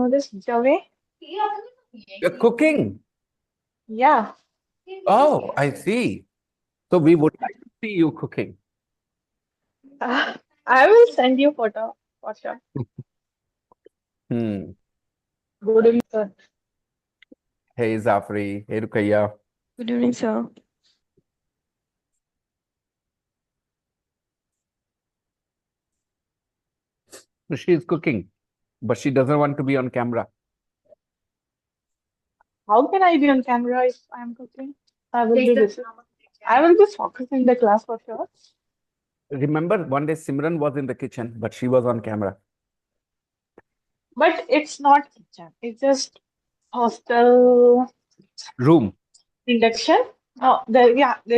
know this Jave? You're cooking. Yeah. Oh, I see. So we would like to see you cooking. I will send you photo for sure. Hmm. Good evening, sir. Hey, Zafri. Hey, Rukaiya. Good evening, sir. So she's cooking, but she doesn't want to be on camera. How can I be on camera if I'm cooking? I will be busy. I will just focus in the class for sure. Remember, one day Simran was in the kitchen, but she was on camera. But it's not kitchen. It's just hostel Room. induction. Oh, there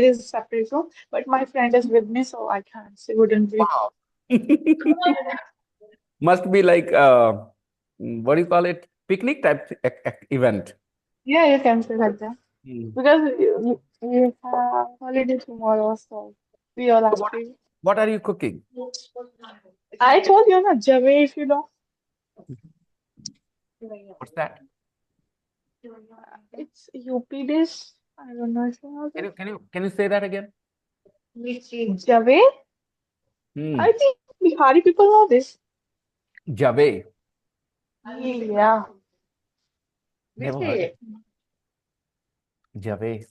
is a separate room. But my friend is with me, so I can't. She wouldn't be. Wow. Must be like, what do you call it? Picnic type event. Yeah, you can say like that. Hmm. Because we have holiday tomorrow, so we all So have to. what are you cooking? I told you na Jave if you know. What's that? It's UP dish. I don't know if you know Can that. you can you can you say that again? Jave? Hmm. I think Bihari people know this. Jave. Yeah. Never heard it. Jave.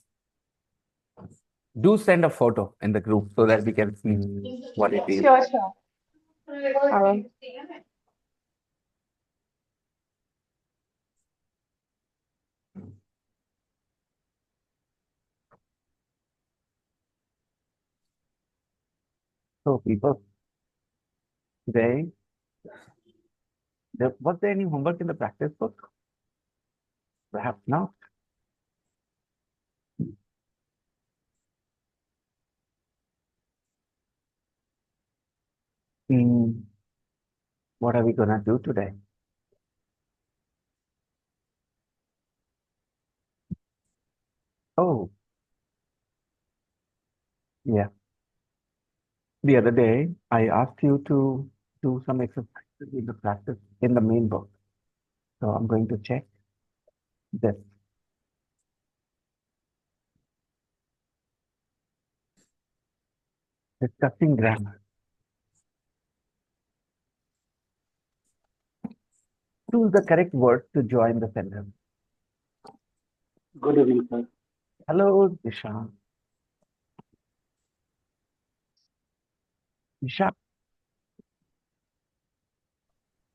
Do send a photo in the group so that we can see what it is. Sure, sure. So people, today, was there any homework in the practice book? Perhaps not. Hmm. What are we gonna do today? Oh, yeah. The other day, I asked you to do some exercises in the practice in the main book. So I'm going to check this. Discussing grammar. Choose the correct words to join the sentence. Good evening, sir. Hello, Disha. Disha,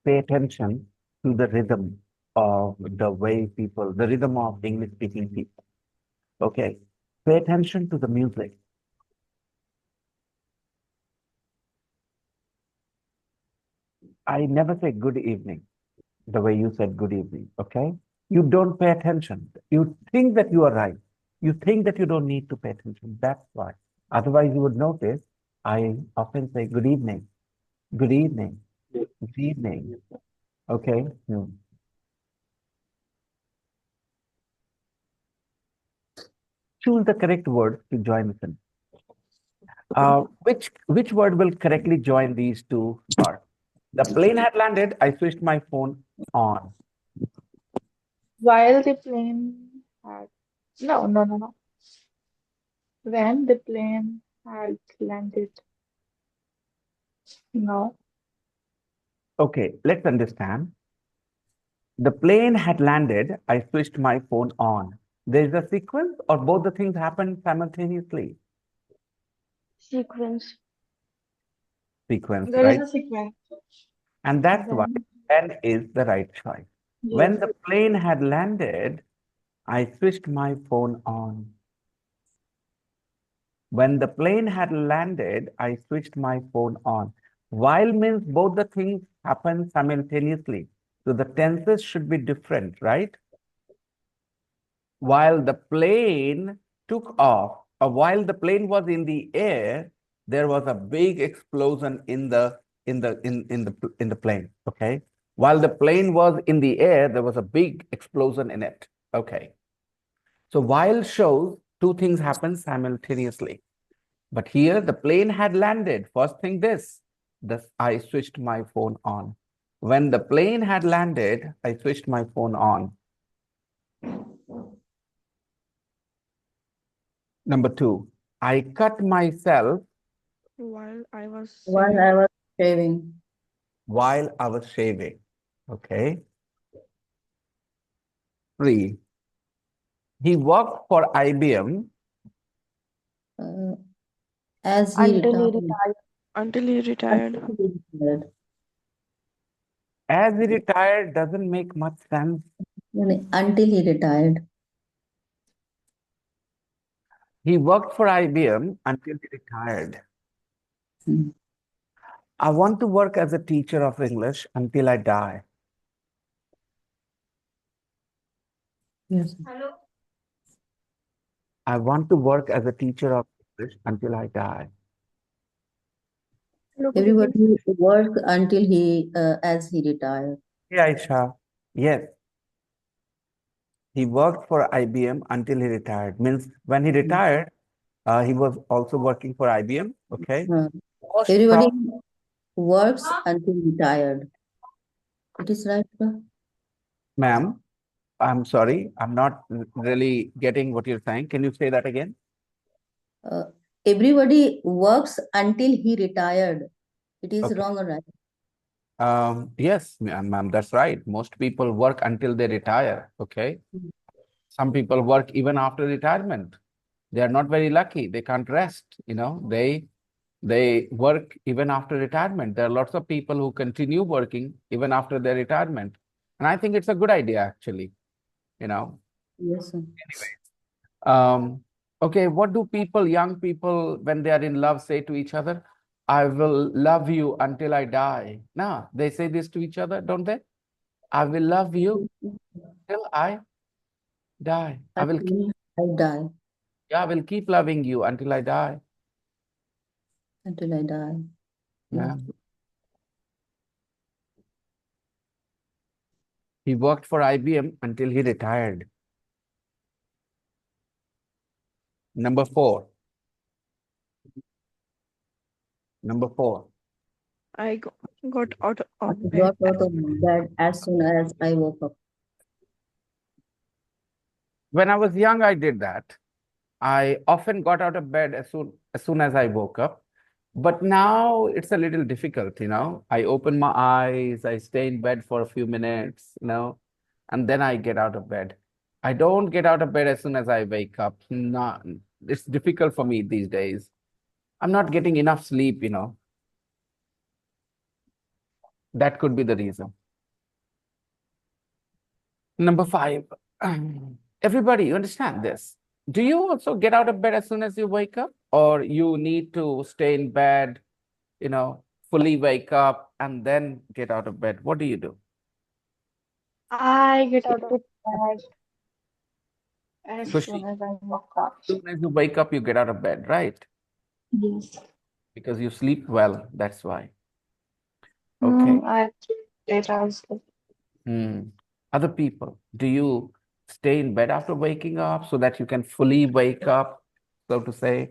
pay attention to the rhythm of the way people, the rhythm of English speaking people. Okay. Pay attention to the music. I never say good evening the way you said good evening. Okay. You don't pay attention. You think that you are right. You think that you don't need to pay attention. That's why. Otherwise, you would notice I often say good evening, good evening, Yes, good evening. yes, sir. Okay. Hmm. Choose the correct word to join the sentence. Which word will correctly join these two parts? The plane had landed. I switched my phone on. While the plane had no. When the plane had landed. No. Okay, let's understand. The plane had landed. I switched my phone on. There's a sequence, or both the things happen simultaneously. Sequence. Sequence, There is right? a sequence. And that's why Then N is the right choice. yes. When the plane had landed, I switched my phone on. When the plane had landed, I switched my phone on. While means both the things happen simultaneously. So the tenses should be different, right? While the plane took off, or while the plane was in the air, there was a big explosion in the plane. Okay. While the plane was in the air, there was a big explosion in it. Okay. So while shows two things happen simultaneously. But here the plane had landed. First thing this I switched my phone on. When the plane had landed, I switched my phone on. Number 2, I cut myself While I was While saving. I was shaving. while I was shaving. Okay. 3, he worked for IBM Uh, as he Until he retired. retired. Until he retired. Until he retired. as he retired doesn't make much sense. Until he retired. He worked for IBM until he retired. Hmm. I want to work as a teacher of English until I die. Yes. I want to work as a teacher of English until I die. Hello, good evening. Everybody worked until he, as he retired. Yeah, Aisha. Yes. He worked for IBM until he retired. Means when he retired, he was also working for IBM. Okay. Uh, Most Everybody prob- works until retired. It is right, sir? Ma'am, I'm sorry. I'm not really getting what you're saying. Can you say that again? Uh, Everybody works until he retired. It is Okay. wrong or right? Yes, ma'am, that's right. Most people work until they retire. Okay. Some people work even after retirement. They are not very lucky. They can't rest. They work even after retirement. There are lots of people who continue working even after their retirement. And I think it's a good idea, actually. You know. Yes, sir. Okay, what do young people, when they are in love, say to each other? I will love you until I die. No, they say this to each other, don't they? I will love you till I die. Until I die. I will keep loving you until I die. Until I die. Yeah. He worked for IBM until he retired. Number 4. Number 4. I got out I of bed. got out of bed as soon as I woke up. When I was young, I did that. I often got out of bed as soon as I woke up. But now it's a little difficult, I open my eyes, I stay in bed for a few minutes, and then I get out of bed. I don't get out of bed as soon as I wake up. No, it's difficult for me these days. I'm not getting enough sleep. That could be the reason. Number 5. Everybody, you understand this? Do you also get out of bed as soon as you wake up, or you need to stay in bed, fully wake up and then get out of bed? What do you do? I get out of bed as So soon as I woke up. as soon as you wake up, you get out of bed, right? Yes. Because you sleep well, that's why. Okay. I get out. Hmm. Other people, do you stay in bed after waking up so that you can fully wake up, so to say?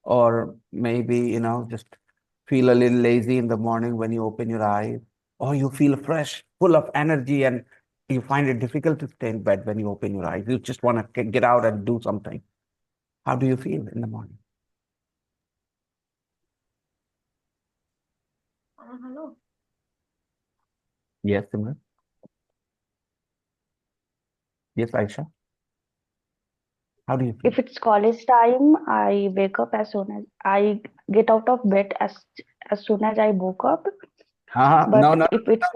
Or maybe, just feel a little lazy in the morning when you open your eyes, or you feel fresh, full of energy, and you find it difficult to stay in bed when you open your eyes. You just want to get out and do something. How do you feel in the morning? Hello. Yes, Simran? Yes, Aisha? How do you feel? If it's college time, I wake up as soon as I get out of bed as soon as I woke up. No, But no, if it's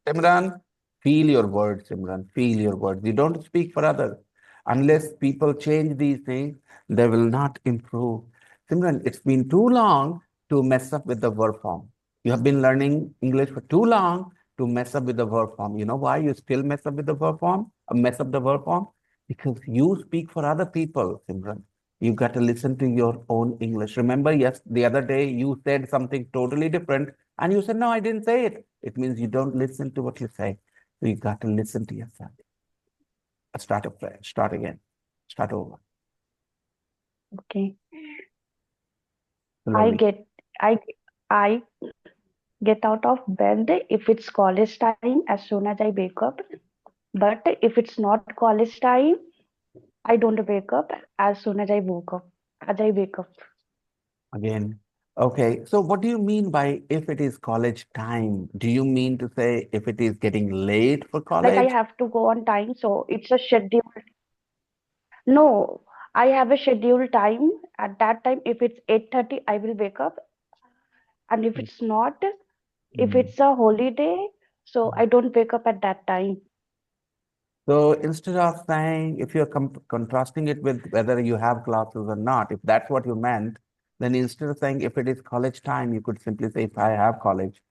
Simran, feel your words, Simran, feel your words. You don't speak for others. Unless people change these things, they will not improve. Simran, it's been too long to mess up with the verb form. You have been learning English for too long to mess up with the verb form. You know why you still mess up with the verb form? Mess up the verb form? Because you speak for other people, Simran. You got to listen to your own English. Remember, yes, the other day you said something totally different and you said, no, I didn't say it. It means you don't listen to what you say. So you got to listen to yourself. Start afresh, start again, start over. okay, I Slowly. get I I get out of bed if it's college time as soon as I wake up. But if it's not college time, I don't wake up as soon as I woke up. As I wake up, Again, okay. So what do you mean by if it is college time? Do you mean to say if it is getting late for like I college? have to go on time, so it's a schedule. No, I have a scheduled time. At that time, if it's 8:30, I will wake up, and if it's not, if Mm. it's a holiday, so I don't wake up at that time. So instead of saying, if you're contrasting it with whether you have classes or not, if that's what you meant, then instead of saying if it is college time, you could simply say if I have college.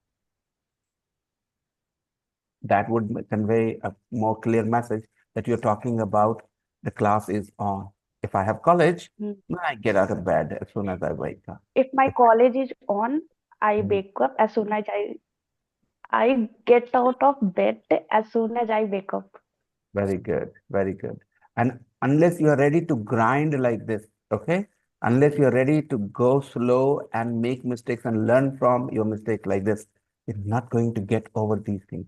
That would convey a more clear message that you're talking about the class is on. If I have college, Hmm. then I get out of bed as soon as I wake up. If my If I- college is on, I Mm. wake up as soon as I get out of bed as soon as I wake up. Very good, very good. And unless you are ready to grind like this, okay? Unless you're ready to go slow and make mistakes and learn from your mistake like this, you're not going to get over these things.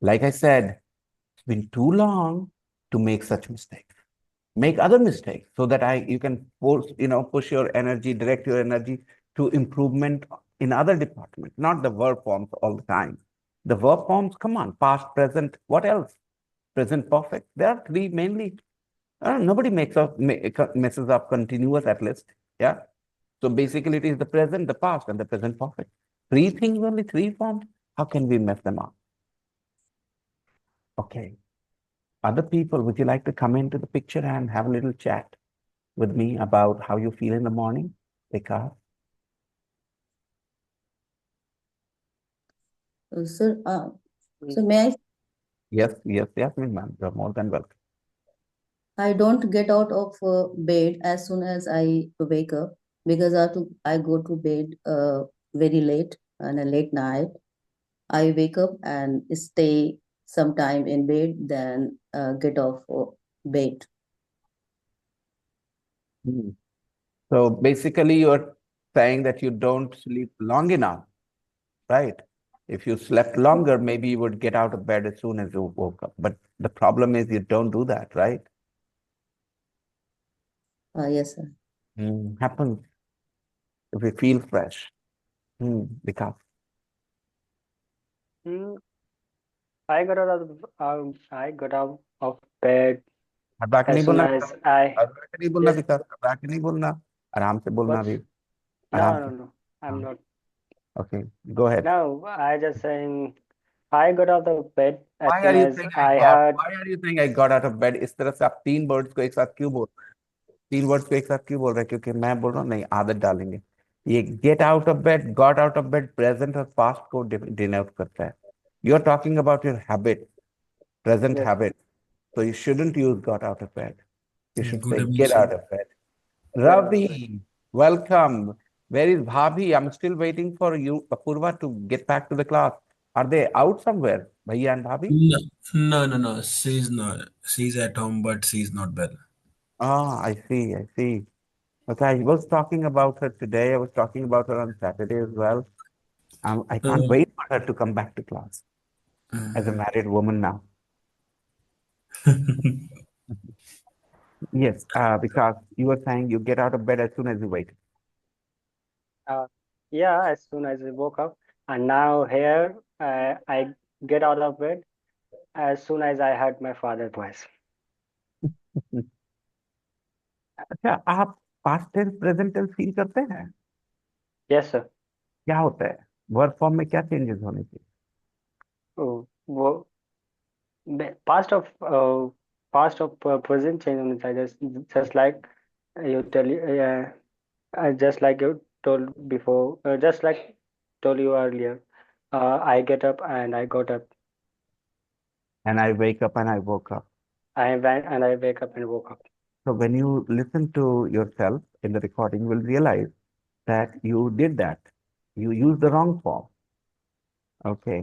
Like I said, it's been too long to make such mistakes. Make other mistakes so that you can push your energy, direct your energy to improvement in other departments, not the verb forms all the time. The verb forms, come on, past, present, what else? Present perfect. There are three mainly. Nobody messes up continuous at least. Yeah. So basically it is the present, the past, and the present perfect. Three things, only three forms. How can we mess them up? Okay. Other people, would you like to come into the picture and have a little chat with me about how you feel in the morning? Because Sir, so may I? yes, yes, yes, ma'am. You're more than welcome. I don't get out of bed as soon as I wake up because I go to bed very late and a late night. I wake up and stay some time in bed, then get off bed. Hmm. So basically, you're saying that you don't sleep long enough, right? If you slept longer, maybe you would get out of bed as soon as you woke up. But the problem is you don't do that, right? Yes, sir. Happens if we feel fresh. Because Hmm, I got out of bed घबरा के as नहीं soon बोलना as I घबरा के नहीं बोलना yes. विकास घबरा के नहीं बोलना आराम से बोलना What's भी no आराम no से no. I'm हाँ not. okay go ahead. No, I just saying I got out of bed as Why soon are you as saying I I got? had Why are you saying I got out of bed? इस तरह से आप तीन words को एक साथ क्यों बोल तीन वर्ड्स को एक साथ क्यों बोल रहे हैं क्योंकि मैं बोल रहा हूँ नहीं आदत डालेंगे ये get out of bed got out of bed present और पास्ट को डिनोट करता है you are talking about your habit present yes. Habit so you shouldn't use got out of bed you should Good say evening, get sir. out of bed. Get out of Ravi, bed. welcome. Where is Bhabhi? I'm still waiting for you, Apurva, to get back to the class. Are they out somewhere, Bhaiya and Bhabhi? No, no. She's not. She's at home, but she's not well. Ah, I see, I see. Okay, I was talking about her today. I was talking about her on Saturday as well. I can't Uh, wait for her to come back to class as a married woman now. Yes, because you were saying you get out of bed as soon as you wake. Uh, yeah, as soon as I woke up, and now here I get out of bed as soon as I heard my father's voice. अच्छा आप past tense present tense feel करते हैं Yes, sir. क्या होता है verb form में क्या changes होने चाहिए Oh, past of present change on the side just like you tell you just like you told before just like told you earlier. I get up and I got up. and I wake up and I woke up. I went and I wake up and woke up. So when you listen to yourself in the recording, you will realize that you did that. You used the wrong form. Okay.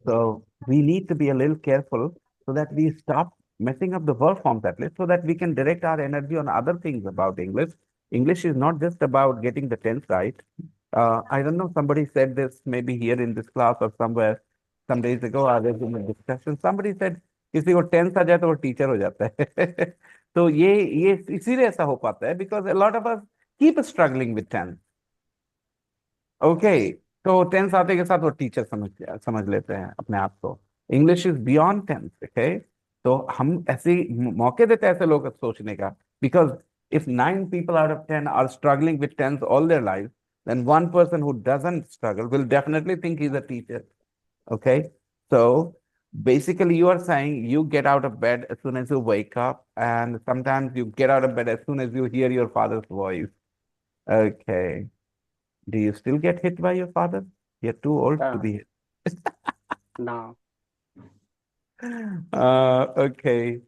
So we need to be a little careful so that we stop messing up the verb forms at least so that we can direct our energy on other things about English. English is not just about getting the tense right. I don't know, somebody said this maybe here in this class or somewhere some days ago. I was in a discussion. Somebody said किसी को tense आ जाए तो वो teacher हो जाता है तो ये इसीलिए ऐसा हो पाता है because a lot of us keep struggling with tense. Okay, तो टेंस आते के साथ वो टीचर समझ लेते हैं अपने आप को. English is beyond tense. Okay, तो हम ऐसे मौके देते हैं ऐसे लोग सोचने का, because if 9 people out of 10 are struggling with tense all their lives, then one person who doesn't struggle will definitely think he's a teacher. Okay, so basically you are saying you get out of bed as soon as you wake up, and sometimes you get out of bed as soon as you hear your father's voice. Okay, do you still get hit by your father? You're too old to be hit. No. Okay.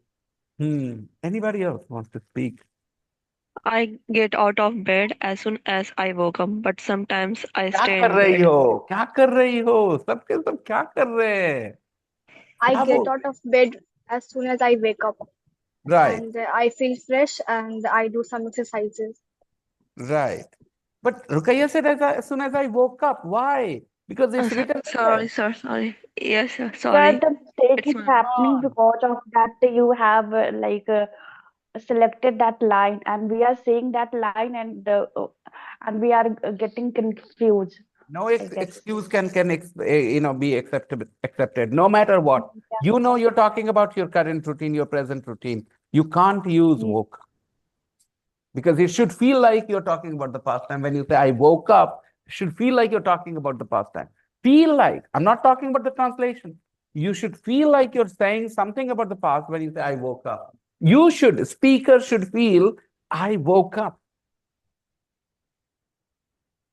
Anybody else wants to speak? I get out of bed as soon as I woke up, but sometimes I क्या stay कर in रही bed. हो? क्या कर रही हो? सबके सब क्या कर रहे हैं? I क्या get बोल? out of bed as soon as I wake up Right, and I feel fresh and I do some exercises. right. But Rukaiya said as soon as I woke up. Why? Because it's written Sorry, there. sir. Sorry. Yes, sir. Sir, Sorry. the mistake It's is my happening On. because of that you have selected that line, and we are saying that line, and we are getting confused, No I guess. excuse can be accepted no matter what. Yeah. You know you're talking about your current routine, your present routine. You can't use Yeah. woke, because it should feel like you're talking about the past time. When you say I woke up, it should feel like you're talking about the past time. Feel like, I'm not talking about the translation. You should feel like you're saying something about the past when you say I woke up. Speaker should feel I woke up.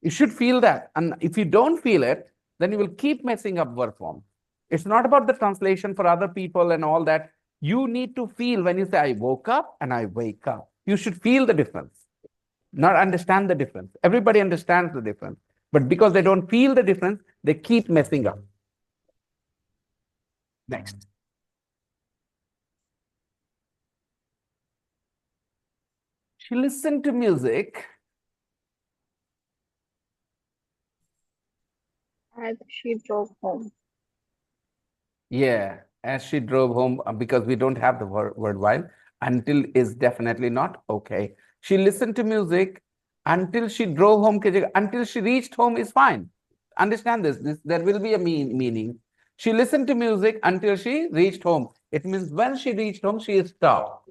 You should feel that. And if you don't feel it, then you will keep messing up verb form. It's not about the translation for other people and all that. You need to feel when you say I woke up and I wake up. You should feel the difference, not understand the difference. Everybody understands the difference. But because they don't feel the difference, they keep messing up. Next. She listened to music As she drove home. Yeah, as she drove home, because we don't have the word while. Until is definitely not okay. She listened to music until she drove home. Until she reached home is fine. Understand this. There will be a meaning. She listened to music until she reached home. It means when she reached home, she stopped.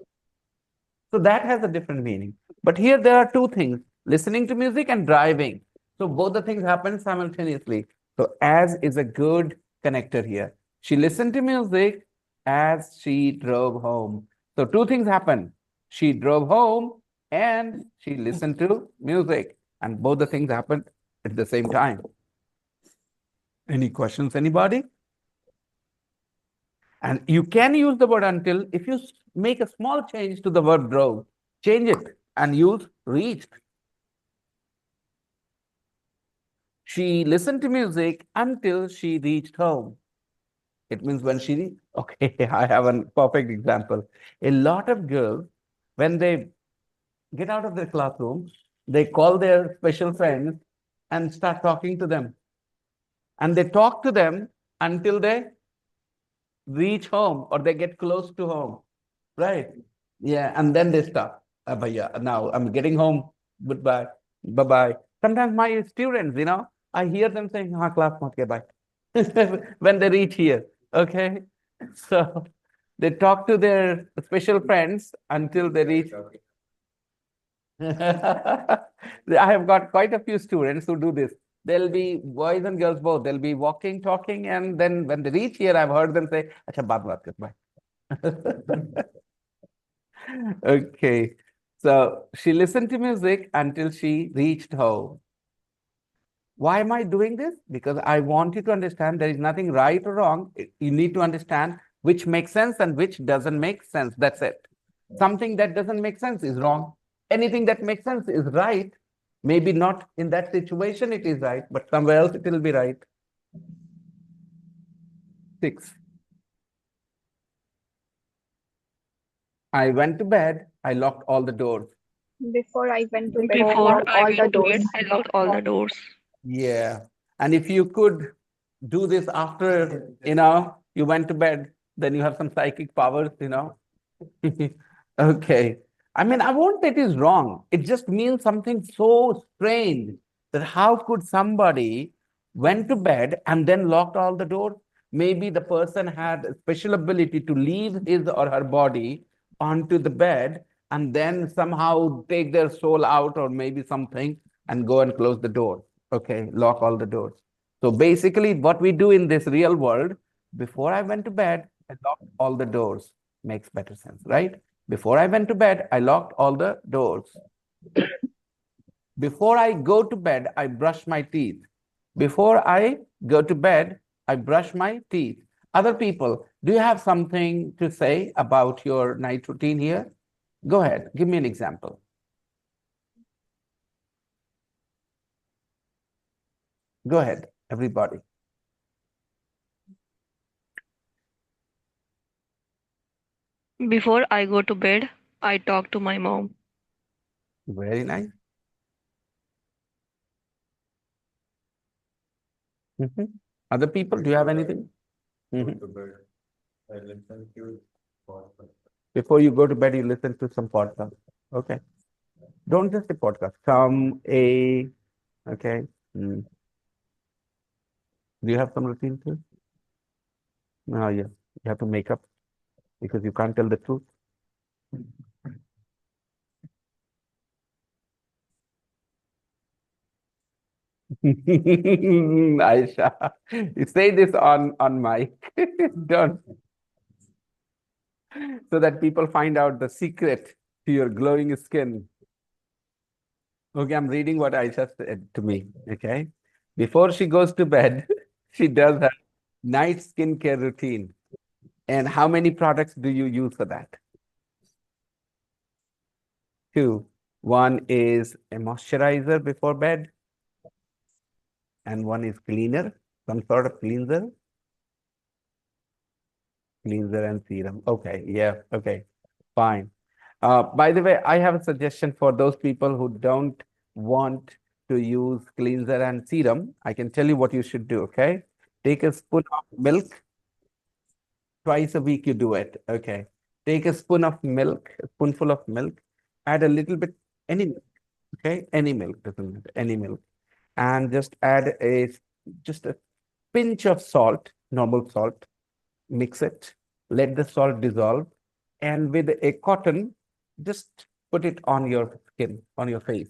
So that has a different meaning. But here there are two things: listening to music and driving. So both the things happen simultaneously. So as is a good connector here. She listened to music as she drove home. So two things happen. She drove home and she listened to music. And both the things happened at the same time. Any questions, anybody? And you can use the word until if you make a small change to the verb drove, change it and use reached. She listened to music until she reached home. It means when she, okay, I have a perfect example. A lot of girls, when they get out of their classroom, they call their special friends and start talking to them. And they talk to them until they reach home or they get close to home, right? Yeah, and then they stop. Bhaiya, now I'm getting home. Goodbye. Bye-bye. Sometimes my students, I hear them saying, "Ha, class mat ke bye." When they reach here. Okay. So they talk to their special friends until they reach. I have got quite a few students who do this. They'll be boys and girls both. They'll be walking, talking, and then when they reach here, I've heard them say, "Acha, baat kar, bye." Okay. So she listened to music until she reached home. Why am I doing this? Because I want you to understand there is nothing right or wrong. You need to understand which makes sense and which doesn't make sense. That's it. Something that doesn't make sense is wrong. Anything that makes sense is right. Maybe not in that situation it is right, but somewhere else it will be right. 6. I went to bed. I locked all the doors. Before I went to bed, I Before locked I all the went to bed, doors. I locked all the doors. Yeah. And if you could do this after, you went to bed, then you have some psychic powers. Okay. I mean, I won't say it is wrong. It just means something so strange that how could somebody went to bed and then locked all the doors? Maybe the person had a special ability to leave his or her body onto the bed and then somehow take their soul out or maybe something and go and close the door. Okay, lock all the doors. So basically, what we do in this real world, before I went to bed, I locked all the doors. Makes better sense, right? Before I went to bed, I locked all the doors. Before I go to bed, I brush my teeth. Before I go to bed, I brush my teeth. Other people, do you have something to say about your night routine here? Go ahead, give me an example. Go ahead, everybody. Before I go to bed, I talk to my mom. Very nice. Mhm. Other people, do you have anything? Mhm. Before you go to bed, you listen to some podcast. Okay. Don't just a podcast. Okay. Mm. Do you have some routine too? No, yeah. You have to make up because you can't tell the truth. Aisha, you say this on mic. Don't, so that people find out the secret to your glowing skin. Okay, I'm reading what Aisha said to me. Okay. Before she goes to bed, she does her night skincare routine. And how many products do you use for that? Two. One is a moisturizer before bed, and one is cleaner, some sort of cleanser and serum. Okay, yeah, okay, fine. By the way, I have a suggestion for those people who don't want to use cleanser and serum. I can tell you what you should do, okay? Take a spoon of milk. Twice a week you do it, okay? Take a spoon of milk, a spoonful of milk, add a little bit, any milk, okay? Any milk, doesn't matter, any milk. And just add just a pinch of salt, normal salt, mix it, let the salt dissolve, and with a cotton, just put it on your skin, on your face,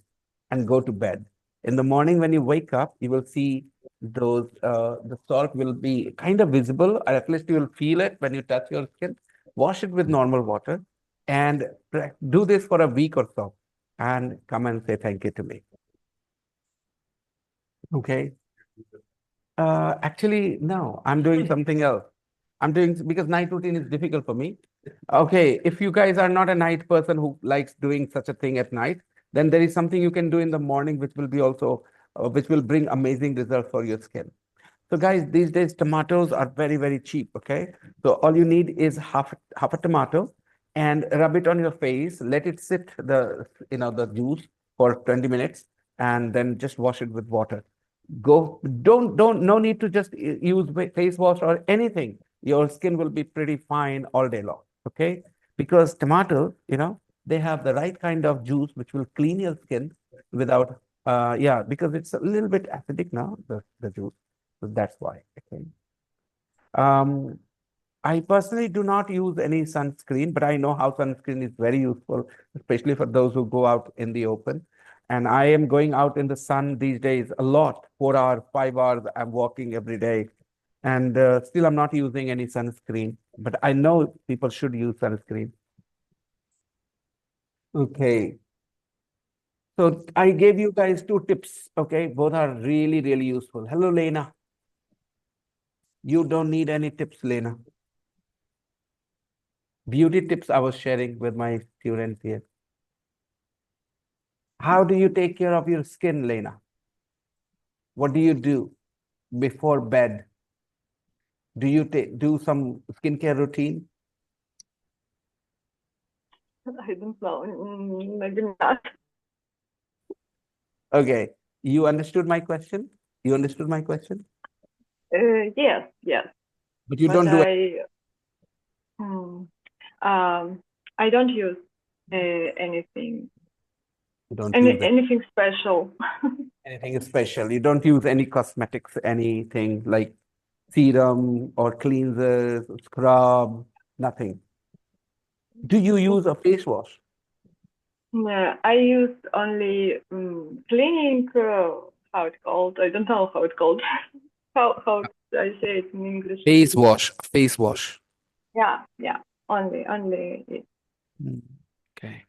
and go to bed. In the morning, when you wake up, you will see the salt will be kind of visible, or at least you will feel it when you touch your skin. Wash it with normal water and do this for a week or so, and come and say thank you to me. Okay. Actually, no, I'm doing something else. I'm doing because night routine is difficult for me. Okay, if you guys are not a night person who likes doing such a thing at night, then there is something you can do in the morning which will be also which will bring amazing results for your skin. So guys, these days tomatoes are very, very cheap. Okay, so all you need is half a tomato and rub it on your face. Let it sit the juice for 20 minutes and then just wash it with water. Go, don't, no need to just use face wash or anything. Your skin will be pretty fine all day long. Okay, because tomatoes, they have the right kind of juice which will clean your skin without, yeah, because it's a little bit acidic now, the juice. So that's why. Okay. Um, I personally do not use any sunscreen, but I know how sunscreen is very useful, especially for those who go out in the open. And I am going out in the sun these days a lot, 4 hours, 5 hours. I'm walking every day. And still, I'm not using any sunscreen, but I know people should use sunscreen. Okay. So I gave you guys 2 tips. Okay. Both are really, really useful. Hello, Lena. You don't need any tips, Lena. Beauty tips I was sharing with my students here. How do you take care of your skin, Lena? What do you do before bed? Do you do some skincare routine? I don't know. Maybe not. Okay, you understood my question? You understood my question? Yes, yes. But you But don't do it. I don't use anything You don't use it. anything special. Anything special. You don't use any cosmetics, anything like serum or cleansers, scrub, nothing. Do you use a face wash? No, I use only cleaning. How it's called? I don't know how it's called. how I say it in English? Face wash. Face wash. Yeah. Only it. Okay.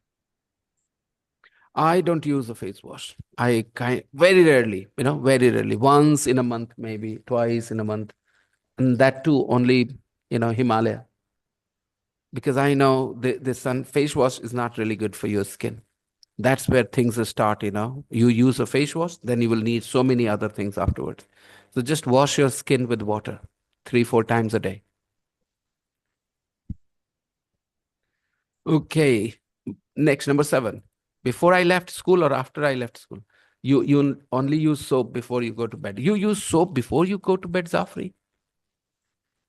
I don't use a face wash. I very rarely, very rarely. Once in a month, maybe twice in a month, and that too only, Himalaya. Because I know the sun face wash is not really good for your skin. That's where things start. You use a face wash, then you will need so many other things afterwards. So just wash your skin with water 3-4 times a day. Okay. Next, number 7. Before I left school or after I left school? You only use soap before you go to bed. You use soap before you go to bed, Zafri?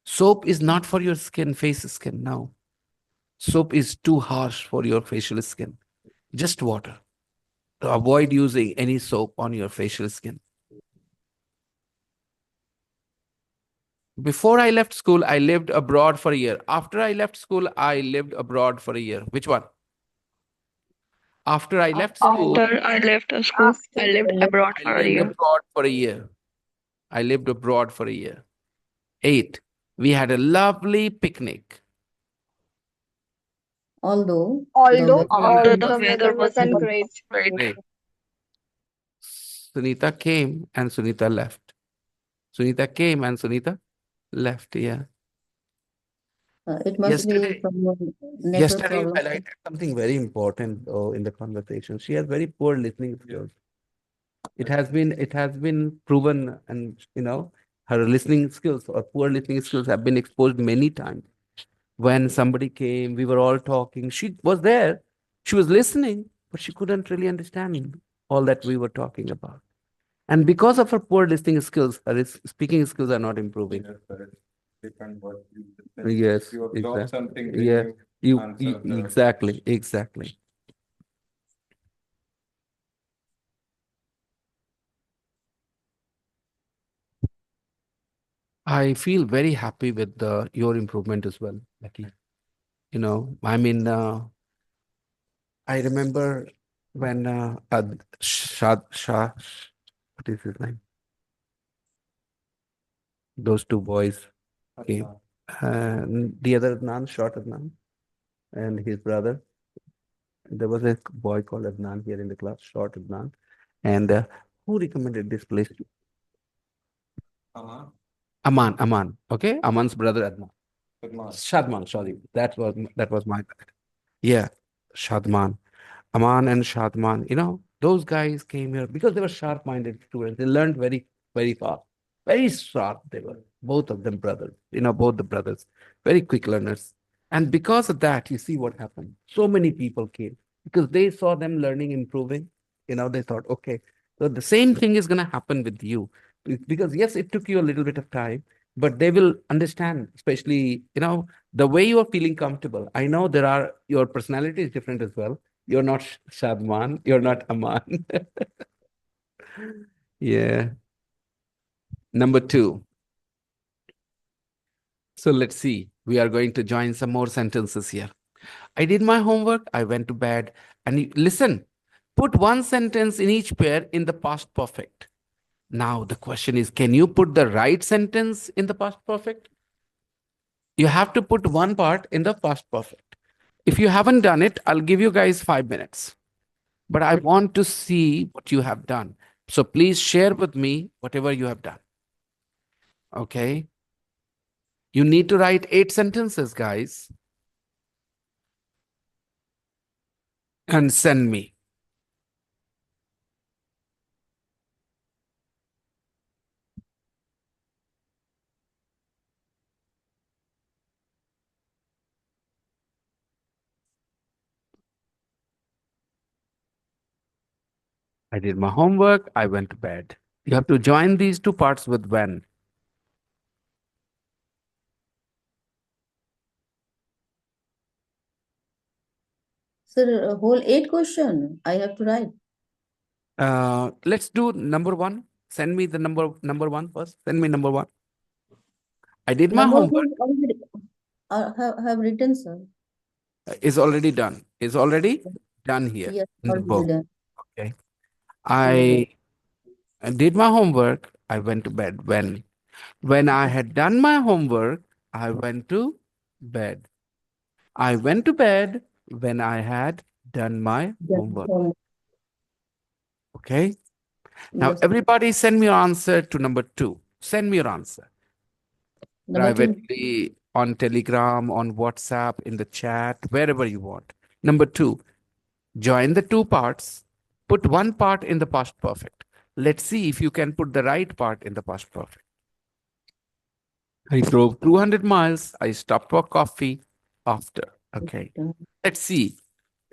Soap is not for your skin, face skin. No. Soap is too harsh for your facial skin. Just water. To avoid using any soap on your facial skin. Before I left school, I lived abroad for a year. After I left school, I lived abroad for a year. Which one? After I left school, After I left school, I lived abroad I for a lived year. abroad for a year. I lived abroad for a year. 8. We had a lovely picnic. Although Although Although the the weather weather wasn't wasn't great. great. Great. Sunita came and Sunita left. Sunita came and Sunita left. Yeah. it must be Yesterday, from a network yesterday you problem. highlighted something very important in the conversation. She has very poor listening skills. It has been proven, and her listening skills or poor listening skills have been exposed many times. When somebody came, we were all talking. She was there, she was listening, but she couldn't really understand all that we were talking about. And because of her poor listening skills, her speaking skills are not improving. Yes, correct. Depend what you Yes, you absorb exactly. something, then Yeah, you answer that. exactly. I feel very happy with your improvement as well, Lucky. I mean, I remember when what is his name? Those two boys came. The other Adnan, short Adnan, and his brother. There was a boy called Adnan here in the class, short Adnan. And who recommended this place? Aman. Okay, Aman's brother Adnan. Shadman, sorry. That was my bad. Yeah, Shadman. Aman and Shadman, those guys came here because they were sharp-minded students. They learned very, very fast. Very sharp they were. Both of them brothers, both the brothers. Very quick learners. And because of that, you see what happened. So many people came because they saw them learning, improving. They thought, okay, so the same thing is going to happen with you. Because yes, it took you a little bit of time, but they will understand, especially, the way you are feeling comfortable. I know your personality is different as well. You're not Shadman. You're not Aman. Yeah. Number 2. So let's see. We are going to join some more sentences here. I did my homework. I went to bed. And listen, put one sentence in each pair in the past perfect. Now the question is, can you put the right sentence in the past perfect? You have to put one part in the past perfect. If you haven't done it, I'll give you guys 5 minutes. But I want to see what you have done. So please share with me whatever you have done. Okay. You need to write 8 sentences, guys, and send me. I did my homework. I went to bed. You have to join these two parts with when. Sir, whole 8 question I have to write. Let's do number one. Send me the number one first. Send me number one. I did my Number homework. one already have written, sir. Is already done. Is already done here Yes, in the already book. done. Okay. Okay. I did my homework. I went to bed. When I had done my homework, I went to bed. I went to bed when I had done my Yes, homework. Okay. Now, yes. everybody send me your answer to number two. Send me your answer Number 2. privately on Telegram, on WhatsApp, in the chat, wherever you want. Number two, join the two parts. Put one part in the past perfect. Let's see if you can put the right part in the past perfect. I drove 200 miles. I stopped for coffee after. Okay. Let's see.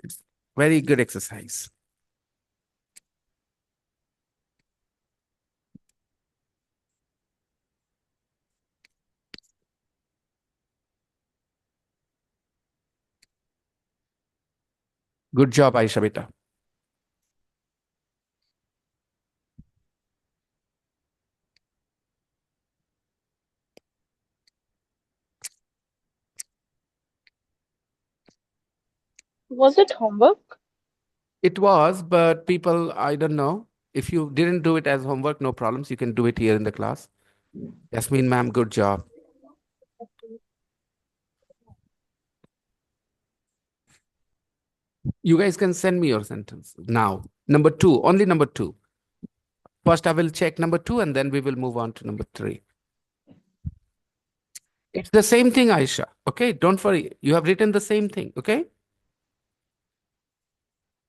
It's very good exercise. Good job, Aisha Beta. Was it homework? It was, but people, I don't know. If you didn't do it as homework, no problems. You can do it here in the class. Yasmin, ma'am, good job. You guys can send me your sentence now. Number two, only number two. First, I will check number two, and then we will move on to number three. It's the same thing, Aisha. Okay, don't worry. You have written the same thing. Okay.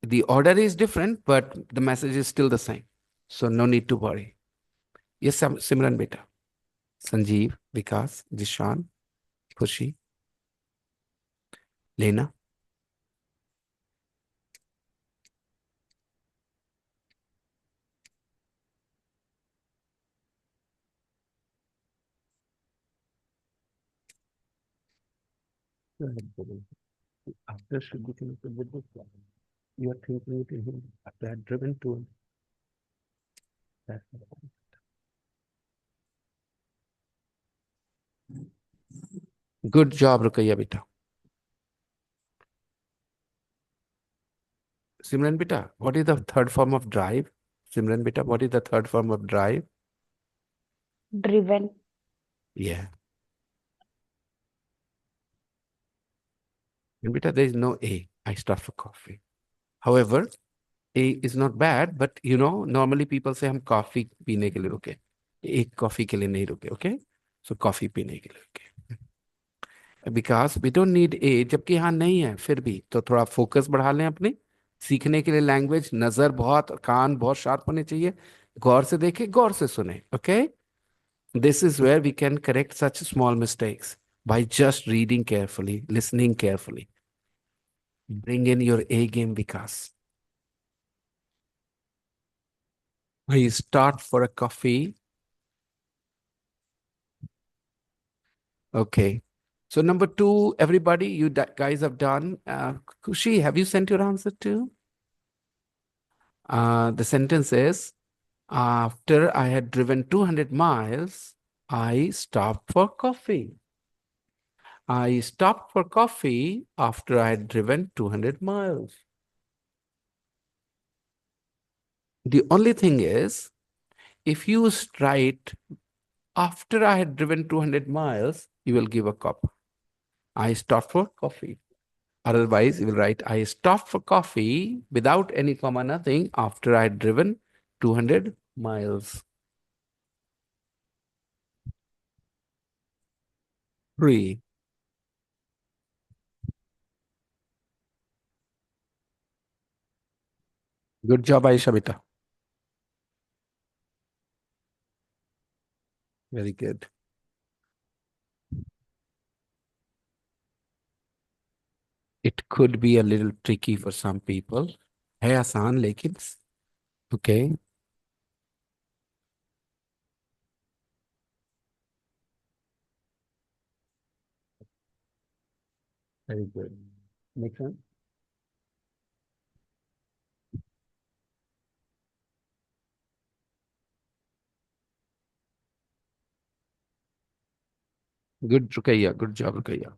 The order is different, but the message is still the same. So no need to worry. Yes, Simran Beta. Sanjeev, Vikas, Jishan, Khushi, Lena. After should be connected with this one. You are thinking it in him. After I had driven to him. That's the point. Good job, Rukaiya Beta. Simran Beta, what is the third form of drive? Simran Beta, what is the third form of drive? Driven. Yeah. And Beta, there is no A. I stopped for coffee. However, A is not bad, but you know, normally people say हम coffee पीने के लिए रुके. एक coffee के लिए नहीं रुके, okay? So coffee पीने के लिए रुके. Because we don't need A, जबकि यहाँ नहीं है, फिर भी तो थोड़ा फोकस बढ़ा लें अपने सीखने के लिए लैंग्वेज. नजर बहुत, कान बहुत शार्प होने चाहिए. गौर से देखें, गौर से सुने, okay? This is where we can correct such small mistakes by just reading carefully, listening carefully. Bring in your A game, Vikas. I start for a coffee. Okay. So number two, everybody, you guys have done. Kushi, have you sent your answer too? The sentence is, after I had driven 200 miles, I stopped for coffee. I stopped for coffee after I had driven 200 miles. The only thing is, if you write, after I had driven 200 miles, you will give a cup. I stopped for coffee. Otherwise, you will write, I stopped for coffee without any comma, nothing, after I had driven 200 miles. 3. Good job, Aisha Beta. Very good. It could be a little tricky for some people. है आसान लेकिन okay. Very good. Next one. Good, Rukaiya. Good job, Rukaiya.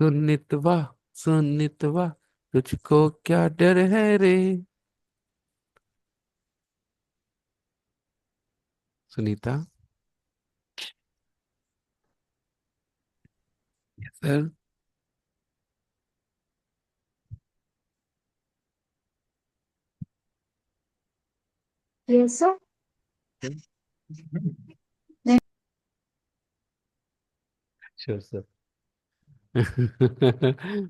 सुनितवा सुनितवा तुझको क्या डर है रे Sunita yes sir Yes, sir. sure sir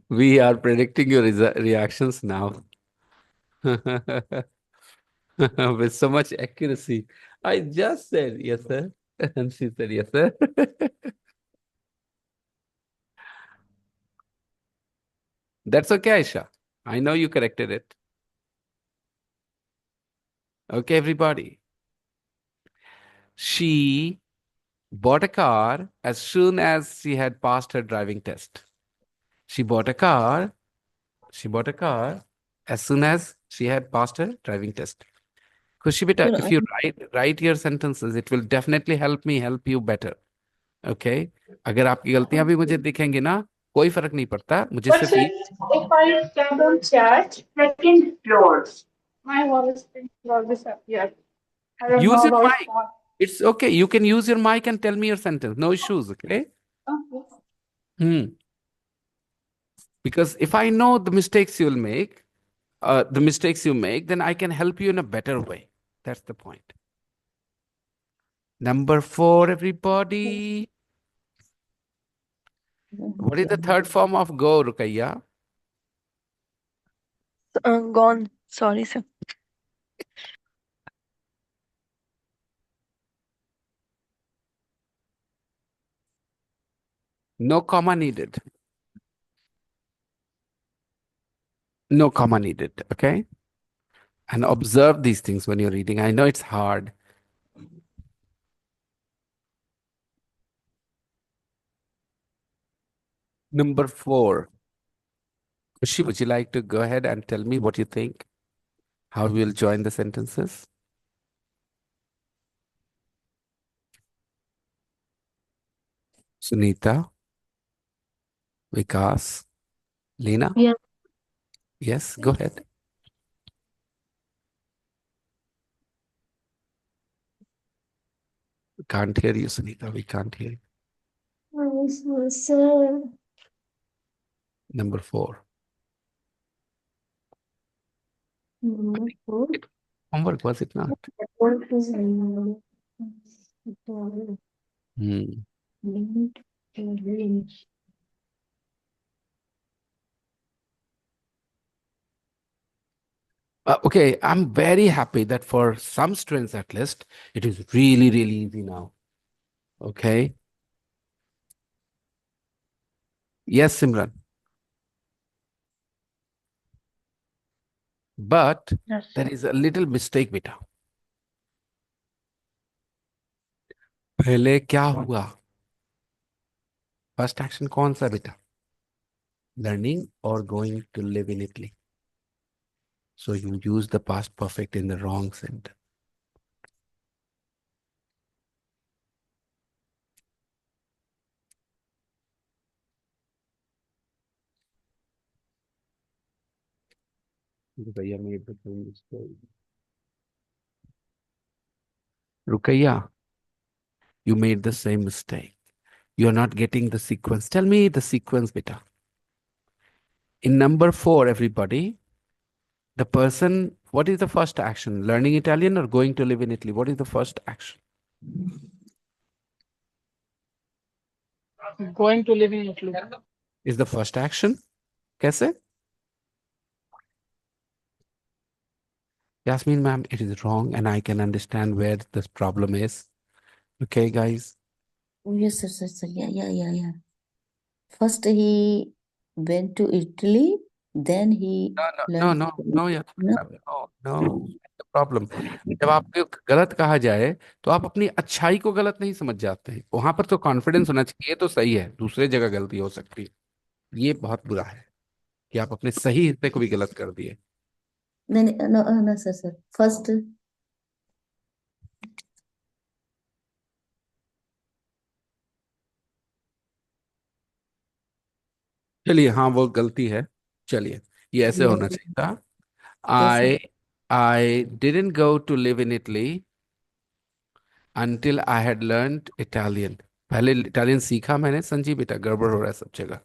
we are predicting your reactions now with so much accuracy I just said yes sir and she said yes sir that's okay Aisha I know you corrected it okay everybody she bought a car as soon as she had passed her driving test. She bought a car. She bought a car as soon as she had passed her driving test. Khushi beta, Sir, if you write your sentences, it will definitely help you better. Okay? अगर आपकी गलतियां भी मुझे दिखेंगी ना, कोई फर्क नहीं पड़ता. मुझे But सिर्फ sir, if I stand on chat, second floor, my voice will disappear. I don't use know your about mic. phone. It's okay. You can use your mic and tell me your sentence. No issues. Okay? Okay. Hmm. Because if I know the mistakes you'll make, the mistakes you make, then I can help you in a better way. That's the point. Number 4, everybody. What is the third form of go, Rukaiya? Gone. Sorry, sir. No comma needed. No comma needed. Okay? And observe these things when you're reading. I know it's hard. Number 4. Kushi, would you like to go ahead and tell me what you think? How we'll join the sentences? Sunita, Vikas, Lena? Yeah. Yes, go ahead. We can't hear you, Sunita. We can't hear you. Sir. Number 4. Homework, was it not? Hmm. Okay, I'm very happy that for some students at least, it is really, really easy now. Okay. Yes, Simran. But Yes, there sir. is a little mistake, beta. पहले क्या हुआ? First action कौन सा beta? Learning or going to live in Italy. So you use the past perfect in the wrong sentence. Rukaiya made the same mistake. Rukaiya, you made the same mistake. You're not getting the sequence. Tell me the sequence, beta. In number 4, everybody, the person, what is the first action? Learning Italian or going to live in Italy? What is the first action? Going to live in Italy. Is the first action? कैसे? Yasmin ma'am, it is wrong and I can understand where this problem is. Okay, guys? Oh, yes, sir. Yeah. First, he went to Italy, then he No, learned. no, no, yeah, No, no, no. The problem. जब आपको गलत कहा जाए तो आप अपनी अच्छाई को गलत नहीं समझ जाते हैं। वहां पर तो कॉन्फिडेंस होना चाहिए, ये तो सही है, दूसरे जगह गलती हो सकती है। ये बहुत बुरा है कि आप अपने सही हिस्से को भी गलत कर दिए। no, sir. First, चलिए, हाँ वो गलती है। चलिए, ये ऐसे yes, होना चाहिए था। yes, sir. I I didn't go to live in Italy until I had learned Italian. पहले इटालियन सीखा मैंने। संजीव बेटा, गड़बड़ हो रहा है सब जगह।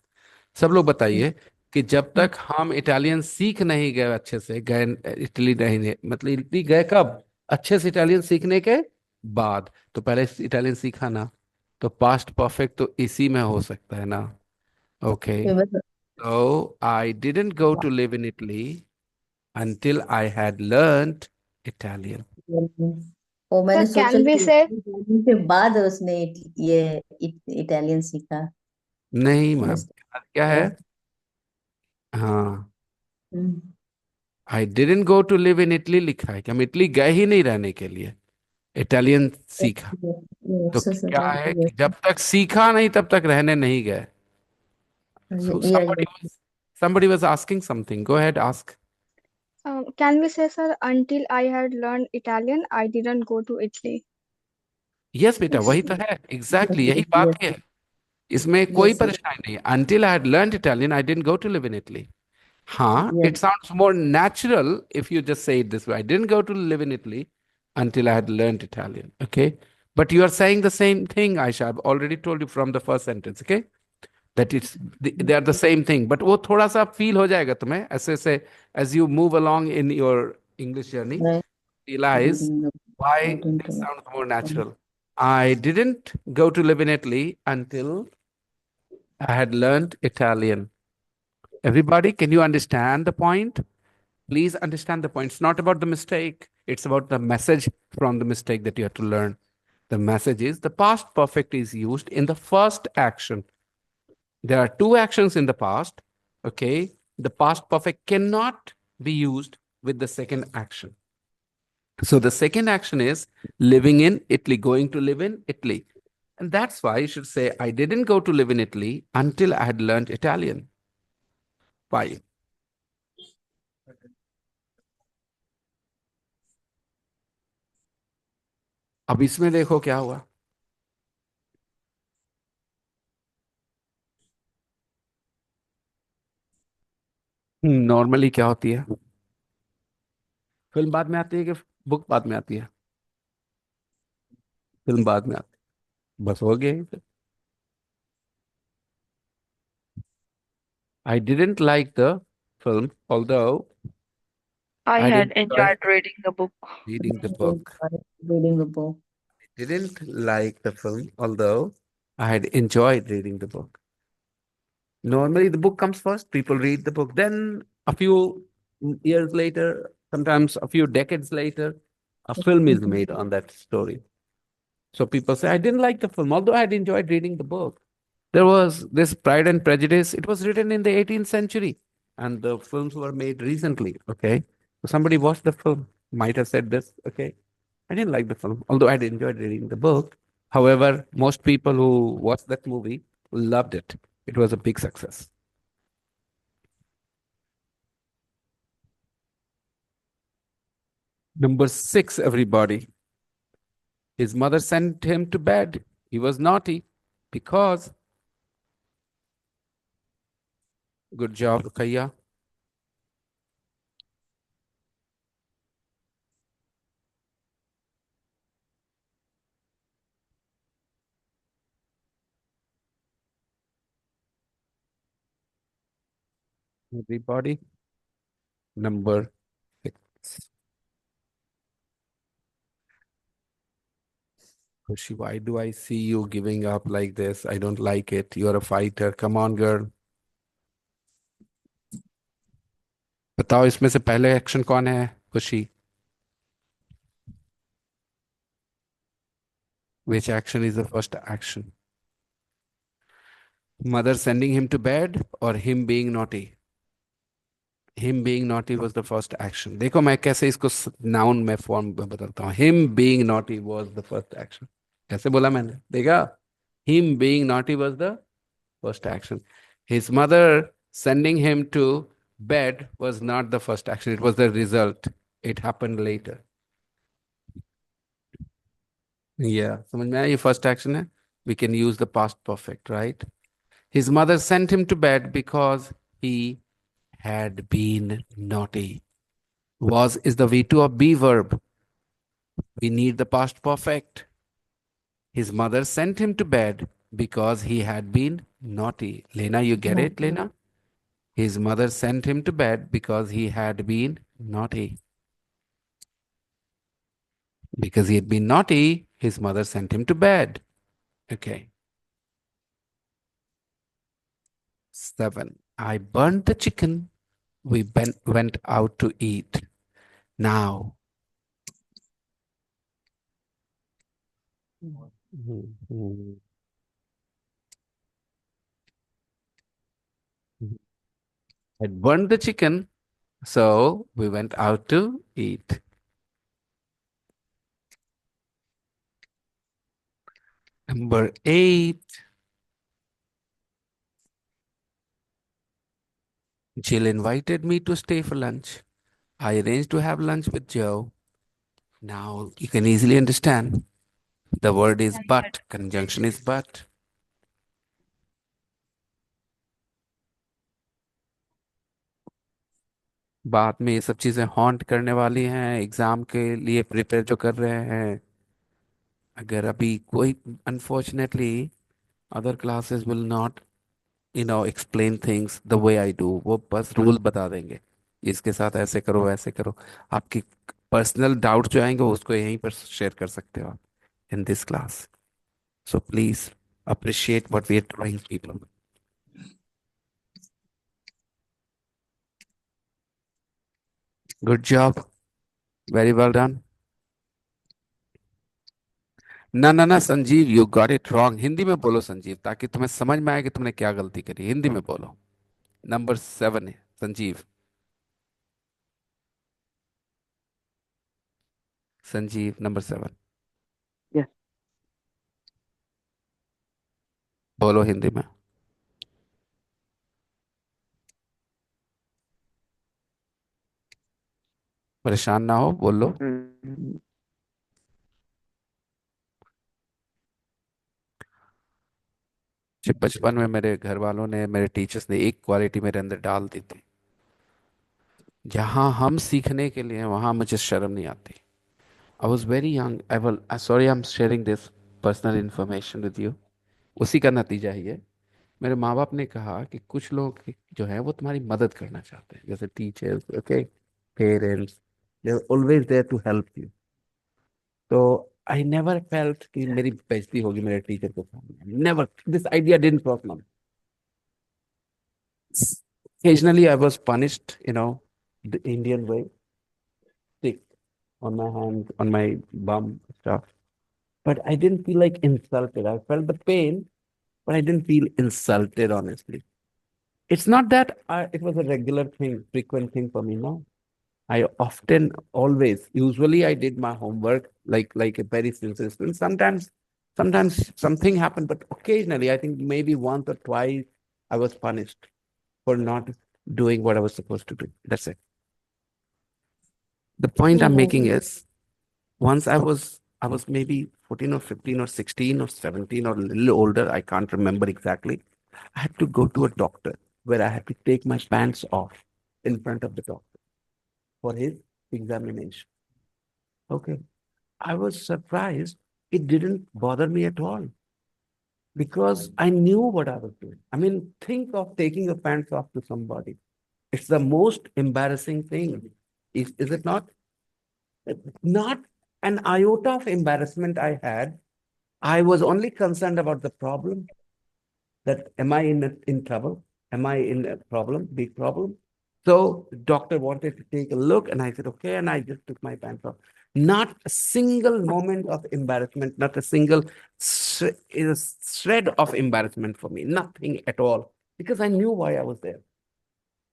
सब लोग बताइए कि जब तक हम इटालियन सीख नहीं गए, अच्छे से गए इटली नहीं, मतलब इटली गए कब? अच्छे से इटालियन सीखने के बाद। तो पहले इटालियन सीखा ना, तो पास्ट परफेक्ट तो इसी में हो सकता है ना। Okay, Okay, but, so I didn't go to live in Italy until I had learned Italian. वो Sir, मैंने सोचा can we कि say जाने के बाद उसने ये इटालियन सीखा। नहीं मैम, Yes. क्या है? Oh, हाँ, mm. I didn't go to live in Italy लिखा है कि हम इटली गए ही नहीं रहने के लिए, इटालियन सीखा। तो Yes, sir. क्या है कि जब तक सीखा नहीं तब तक रहने नहीं गए। So Yeah. somebody was asking something. Go ahead, ask. can we say, sir, until I had learned Italian, I didn't go to Italy? Yes बेटा, Yes. वही तो है, एग्जैक्टली Yes, यही yes, बात है। इसमें कोई yes, परेशानी नहीं। Until I had learned Italian, I didn't go to live in Italy. Huh? yes, It sounds more natural if you just say it this way. I didn't go to live in Italy until I had learned Italian. Okay. But you are saying the same thing, Aisha. I've already told you from the first sentence. Okay. That they are the same thing. But वो थोड़ा सा feel हो जाएगा तुम्हें ऐसे ऐसे as you move along in your English journey. right. Realize Reading the why important. this sounds more natural. I didn't go to live in Italy until I had learned Italian. Everybody, can you understand the point? Please understand the point. It's not about the mistake, it's about the message from the mistake that you have to learn. The message is the past perfect is used in the first action. There are two actions in the past. Okay. The past perfect cannot be used with the second action. So the second action is living in Italy, going to live in Italy. And that's why you should say, I didn't go to live in Italy until I had learned Italian. Why? अब इसमें देखो क्या हुआ। Normally क्या होती है? Film बाद में आती है कि बुक बाद में आती है? फिल्म बाद में आती है। बस हो गया। I didn't like the film, although I I had enjoyed enjoyed reading the book. reading the book. Reading the book. Didn't like the film, although I had enjoyed reading the book. Normally, the book comes first, people read the book. Then, a few years later, sometimes a few decades later, a film is made on that story. So people say, I didn't like the film, although I had enjoyed reading the book. There was this Pride and Prejudice. It was written in the 18th century, and the films were made recently. Okay. So somebody watched the film, might have said this. Okay. I didn't like the film, although I had enjoyed reading the book. However, most people who watched that movie loved it. It was a big success. Number 6, everybody. His mother sent him to bed. He was naughty because, good job, Rukaiya. Everybody. Number 6. Kushi, why do I see you giving up like this? I don't like it. You're a fighter. Come on, girl. बताओ इसमें से पहले action कौन है? खुशी। Which action is the first action? Mother sending him to bed or him being naughty? Him being naughty was the first action. देखो मैं कैसे इसको noun में form में बदलता हूँ. Him being naughty was the first action. कैसे बोला मैंने? देखा? Him being naughty was the first action. His mother sending him to bed was not the first action. It was the result. It happened later. Yeah. समझ में आया? ये first action है. We can use the past perfect, right? His mother sent him to bed because he had been naughty. Was is the V2 of be verb. We need the past perfect. His mother sent him to bed because he had been naughty. Lena, you get it, Lena? His mother sent him to bed because he had been naughty. Because he had been naughty, his mother sent him to bed. Okay. 7. I burnt the chicken. We went out to eat. Now. I burnt the chicken, so we went out to eat. Number 8. Jill invited me to stay for lunch. I arranged to have lunch with Joe. Now you can easily understand. The word is but. Conjunction is but. बाद में ये सब चीजें haunt करने वाली हैं exam के लिए प्रिपेयर जो कर रहे हैं. अगर अभी कोई unfortunately other classes will not explain things the way I do. वो बस रूल बता देंगे, इसके साथ ऐसे करो वैसे करो. आपकी पर्सनल डाउट जो आएंगे उसको यहीं पर शेयर कर सकते हो आप in this class. So please appreciate what we are doing, people. Good job. Very well done. ना ना ना Sanjeev, you got it wrong. Hindi में बोलो संजीव, ताकि तुम्हें समझ में आए कि तुमने क्या गलती करी. हिंदी में बोलो. नंबर 7 है संजीव. Sanjeev number 7 Yes. बोलो हिंदी में. परेशान ना हो, बोलो. Mm, जब बचपन में मेरे घर वालों ने, मेरे टीचर्स ने एक क्वालिटी मेरे अंदर डाल दी थी. जहां हम सीखने के लिए हैं, वहां मुझे शर्म नहीं आती. I was very young. Sorry I am sharing this personal information with you. उसी का नतीजा ही है. मेरे माँ बाप ने कहा कि कुछ लोग जो है वो तुम्हारी मदद करना चाहते हैं, जैसे teachers, okay, parents, they are always there to help you. तो आई नेवर फेल्ट कि मेरी बेइज्जती होगी मेरे टीचर के सामने. Never. This idea didn't cross my. Occasionally, I was punished, the Indian way, stick on my hands, on my bum, stuff. But I didn't feel like insulted. I felt the pain, but I didn't feel insulted, honestly. It's not that it was a regular thing, frequent thing for me. No, I often, always, usually I did my homework like a very sincere student. Sometimes something happened, but occasionally, I think maybe once or twice, I was punished for not doing what I was supposed to do. That's it. The point I'm making is, once I was maybe 14 or 15 or 16 or 17 or a little older, I can't remember exactly. I had to go to a doctor where I had to take my pants off in front of the doctor for his examination. Okay. I was surprised. It didn't bother me at all because I knew what I was doing. I mean, think of taking your pants off to somebody. It's the most embarrassing thing. Is it not? Not an iota of embarrassment I had. I was only concerned about the problem. That am I in trouble? Am I in a problem, big problem? So the doctor wanted to take a look, and I said, okay, and I just took my pants off. Not a single moment of embarrassment, not a single shred of embarrassment for me, nothing at all, because I knew why I was there.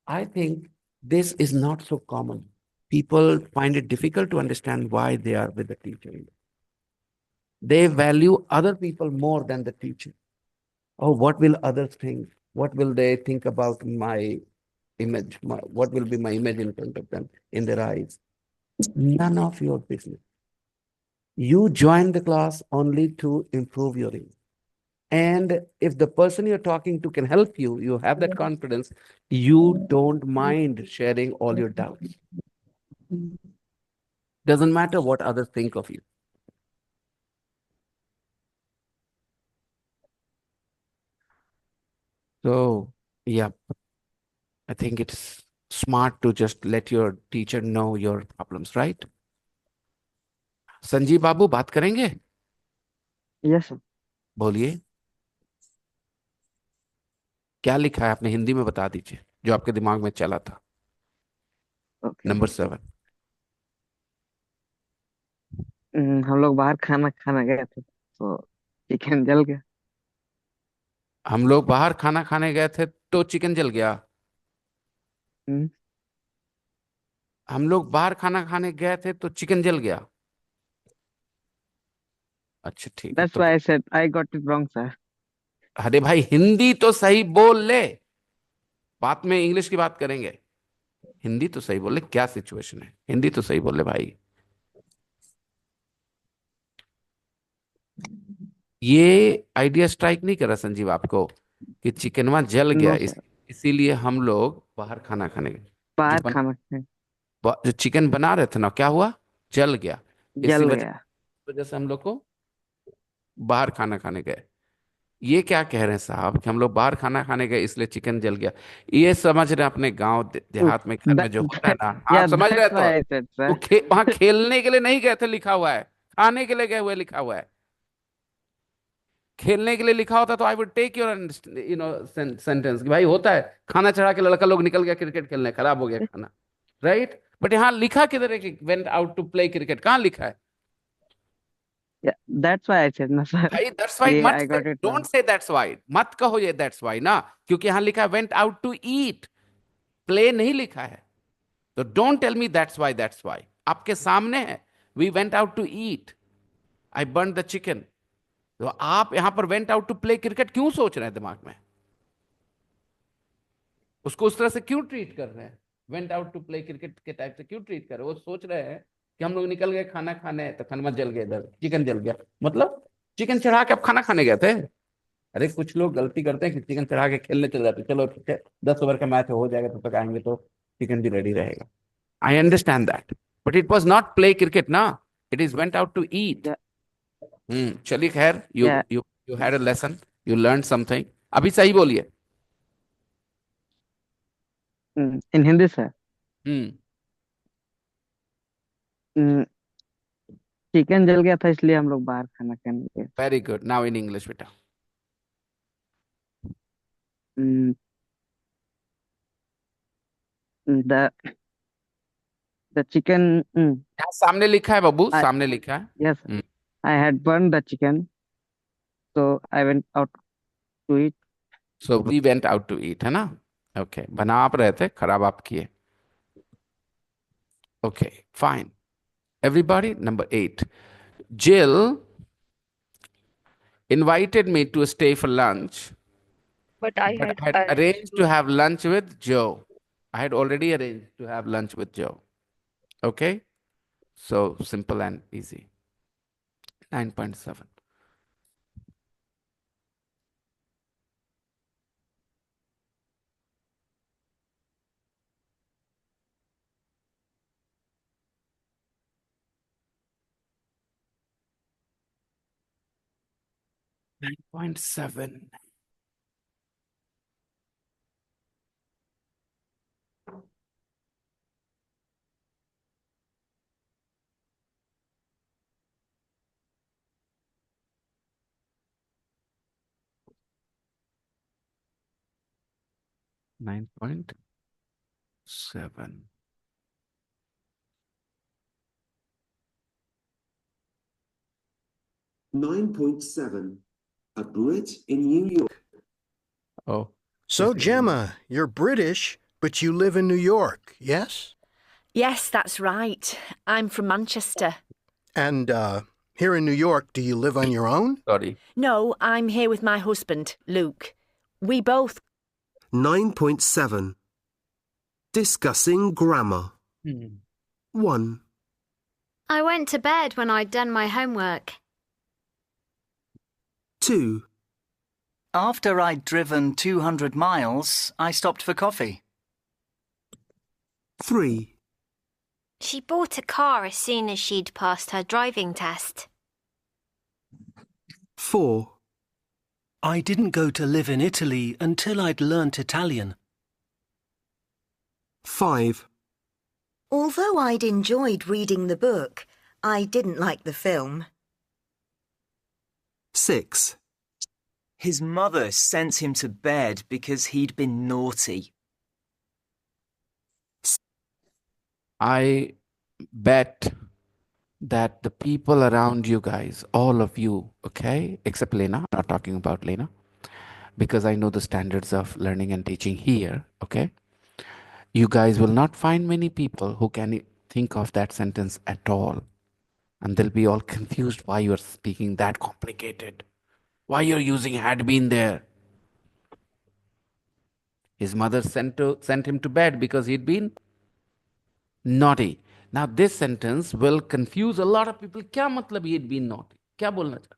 I think this is not so common. People find it difficult to understand why they are with the teacher. They value other people more than the teacher. Oh, what will others think? What will they think about my image? What will be my image in front of them, in their eyes? None of your business. You join the class only to improve your English. And if the person you're talking to can help you, you have that confidence, you don't mind sharing all your doubts. Doesn't matter what others think of you. So, yeah, I think it's smart to just let your teacher know your problems, right? Sanjeev Babu बात करेंगे? Yes, sir. बोलिए, क्या लिखा है आपने हिंदी में बता दीजिए जो आपके दिमाग में चला था. ओके. नंबर 7. हम लोग बाहर खाना खाना गए थे तो चिकन जल गया. हम लोग बाहर खाना खाने गए थे तो चिकन जल गया. हम्म, हम लोग बाहर खाना खाने गए थे तो चिकन जल गया. अच्छा ठीक है that's तो. why I said I got it wrong, sir. अरे भाई हिंदी तो सही बोल ले, बात में इंग्लिश की बात करेंगे. हिंदी तो सही बोल ले, क्या सिचुएशन है, हिंदी तो सही बोल ले भाई. ये आइडिया स्ट्राइक नहीं करा संजीव आपको कि चिकनवा जल गया No, sir. इसीलिए हम लोग बाहर खाना खाने गए. जो बाहर खाना खाए, जो चिकन बना रहे थे ना, क्या हुआ, जल गया. इसी जल वजह गया. वजह से हम लोग को बाहर खाना खाने गए. ये क्या कह रहे हैं साहब कि हम लोग बाहर खाना खाने गए इसलिए चिकन जल गया. ये समझ रहे हैं अपने गांव Oof, देहात में घर में जो होता है ना, आप yeah, समझ रहे that's हैं तो. why I said, वो sir. वहां खेलने के लिए नहीं गए थे लिखा हुआ है, खाने के लिए गए हुए लिखा हुआ है. खेलने के लिए लिखा होता तो I would take your sentence कि भाई होता है, खाना चढ़ा के लड़का लोग निकल गया क्रिकेट खेलने, खराब हो गया खाना, राइट. बट यहाँ लिखा किधर है कि went out to play cricket, कहाँ लिखा है Yeah, that's why I said, no, sir. भाई? दैट्स वाई Yeah, मत I से, got it डोंट wrong. से दैट्स वाई, मत कहो ये दैट्स वाई ना, क्योंकि यहाँ लिखा है went out to eat, play नहीं लिखा है. तो don't tell me that's why, आपके सामने है. We went out to eat, I burn the chicken. तो आप यहाँ पर went out to play cricket क्यों सोच रहे हैं दिमाग में? उसको उस तरह से क्यों ट्रीट कर रहे हैं? Went out to play cricket के टाइप से क्यों ट्रीट कर रहे हैं? वो सोच रहे हैं कि हम लोग निकल गए खाना खाने तो खाना जल गया, इधर चिकन जल गया. मतलब चिकन चढ़ा के आप खाना खाने गए थे? अरे कुछ लोग गलती करते हैं कि चिकन चढ़ा के खेलने चले जाते, चलो ठीक है 10 ओवर का मैच हो जाएगा, तब तक आएंगे तो चिकन भी रेडी रहेगा. I understand that, but it was not play cricket ना, it is went out to eat. Yeah, चलिए खैर, you yeah. You you had a lesson, you learn something. अभी सही बोलिए. In Hindi, sir. Hmm Mm, chicken जल गया था इसलिए हम लोग बाहर खाना खाने गए. Very good. Now in English बेटा. Mm, the chicken. यहाँ सामने लिखा है बाबू, I सामने लिखा है. Yes, sir. Hmm, I had burned the chicken, so I went out to eat. So we went out to eat, है ना. ओके, बना आप रहे थे, खराब आप किए. Okay fine. Everybody. Number 8. Jill invited me to stay for lunch, But I but had I had arranged arranged to. to have lunch with Joe. I had already arranged to have lunch with Joe. Okay, so simple and easy. 9.7. Nine point seven. Nine point seven. 9.7. A Brit in New York. Oh. So, Gemma, you're British, but you live in New York, yes? Yes, that's right. I'm from Manchester. And, here in New York, do you live on your own? Sorry. No, I'm here with my husband, Luke. We both... 9.7. Discussing grammar. 1. I went to bed when I'd done my homework. 2. After I'd driven 200 miles, I stopped for coffee. 3. She bought a car as soon as she'd passed her driving test. 4. I didn't go to live in Italy until I'd learnt Italian. 5. Although I'd enjoyed reading the book, I didn't like the film. 6. His mother sent him to bed because he'd been naughty. I bet that the people around you guys, all of you, okay, except Lena, I'm not talking about Lena, because I know the standards of learning and teaching here, okay? You guys will not find many people who can think of that sentence at all. And they'll be all confused why you're speaking that complicated. Why you're using had been there. His mother sent him to bed because he'd been naughty. Now this sentence will confuse a lot of people. क्या मतलब he'd been naughty? क्या बोलना चाहते?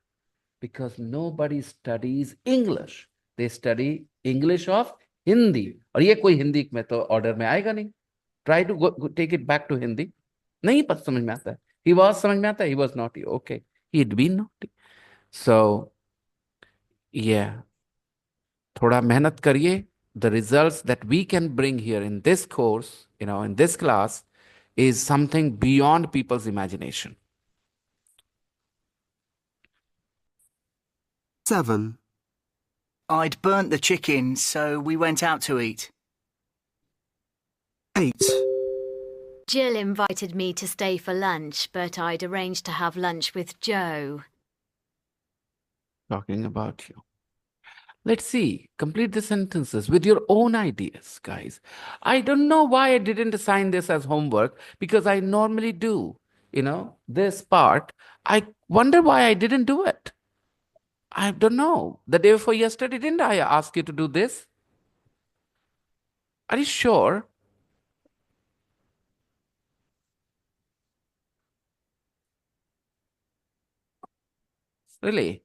Because nobody studies English. They study English of Hindi. और ये कोई हिंदी में तो order में आएगा नहीं. Try to go take it back to Hindi. नहीं पता समझ में आता है. He was समझ में आता है. He was naughty. Okay. He'd been naughty. So, yeah. थोड़ा मेहनत करिए. The results that we can bring here in this course, in this class, is something beyond people's imagination. 7. I'd burnt the chicken, so we went out to eat. 8. Jill invited me to stay for lunch, but I'd arranged to have lunch with Joe. Talking about you. Let's see. Complete the sentences with your own ideas, guys. I don't know why I didn't assign this as homework, because I normally do, this part. I wonder why I didn't do it. I don't know. The day before yesterday, didn't I ask you to do this? Are you sure? Really?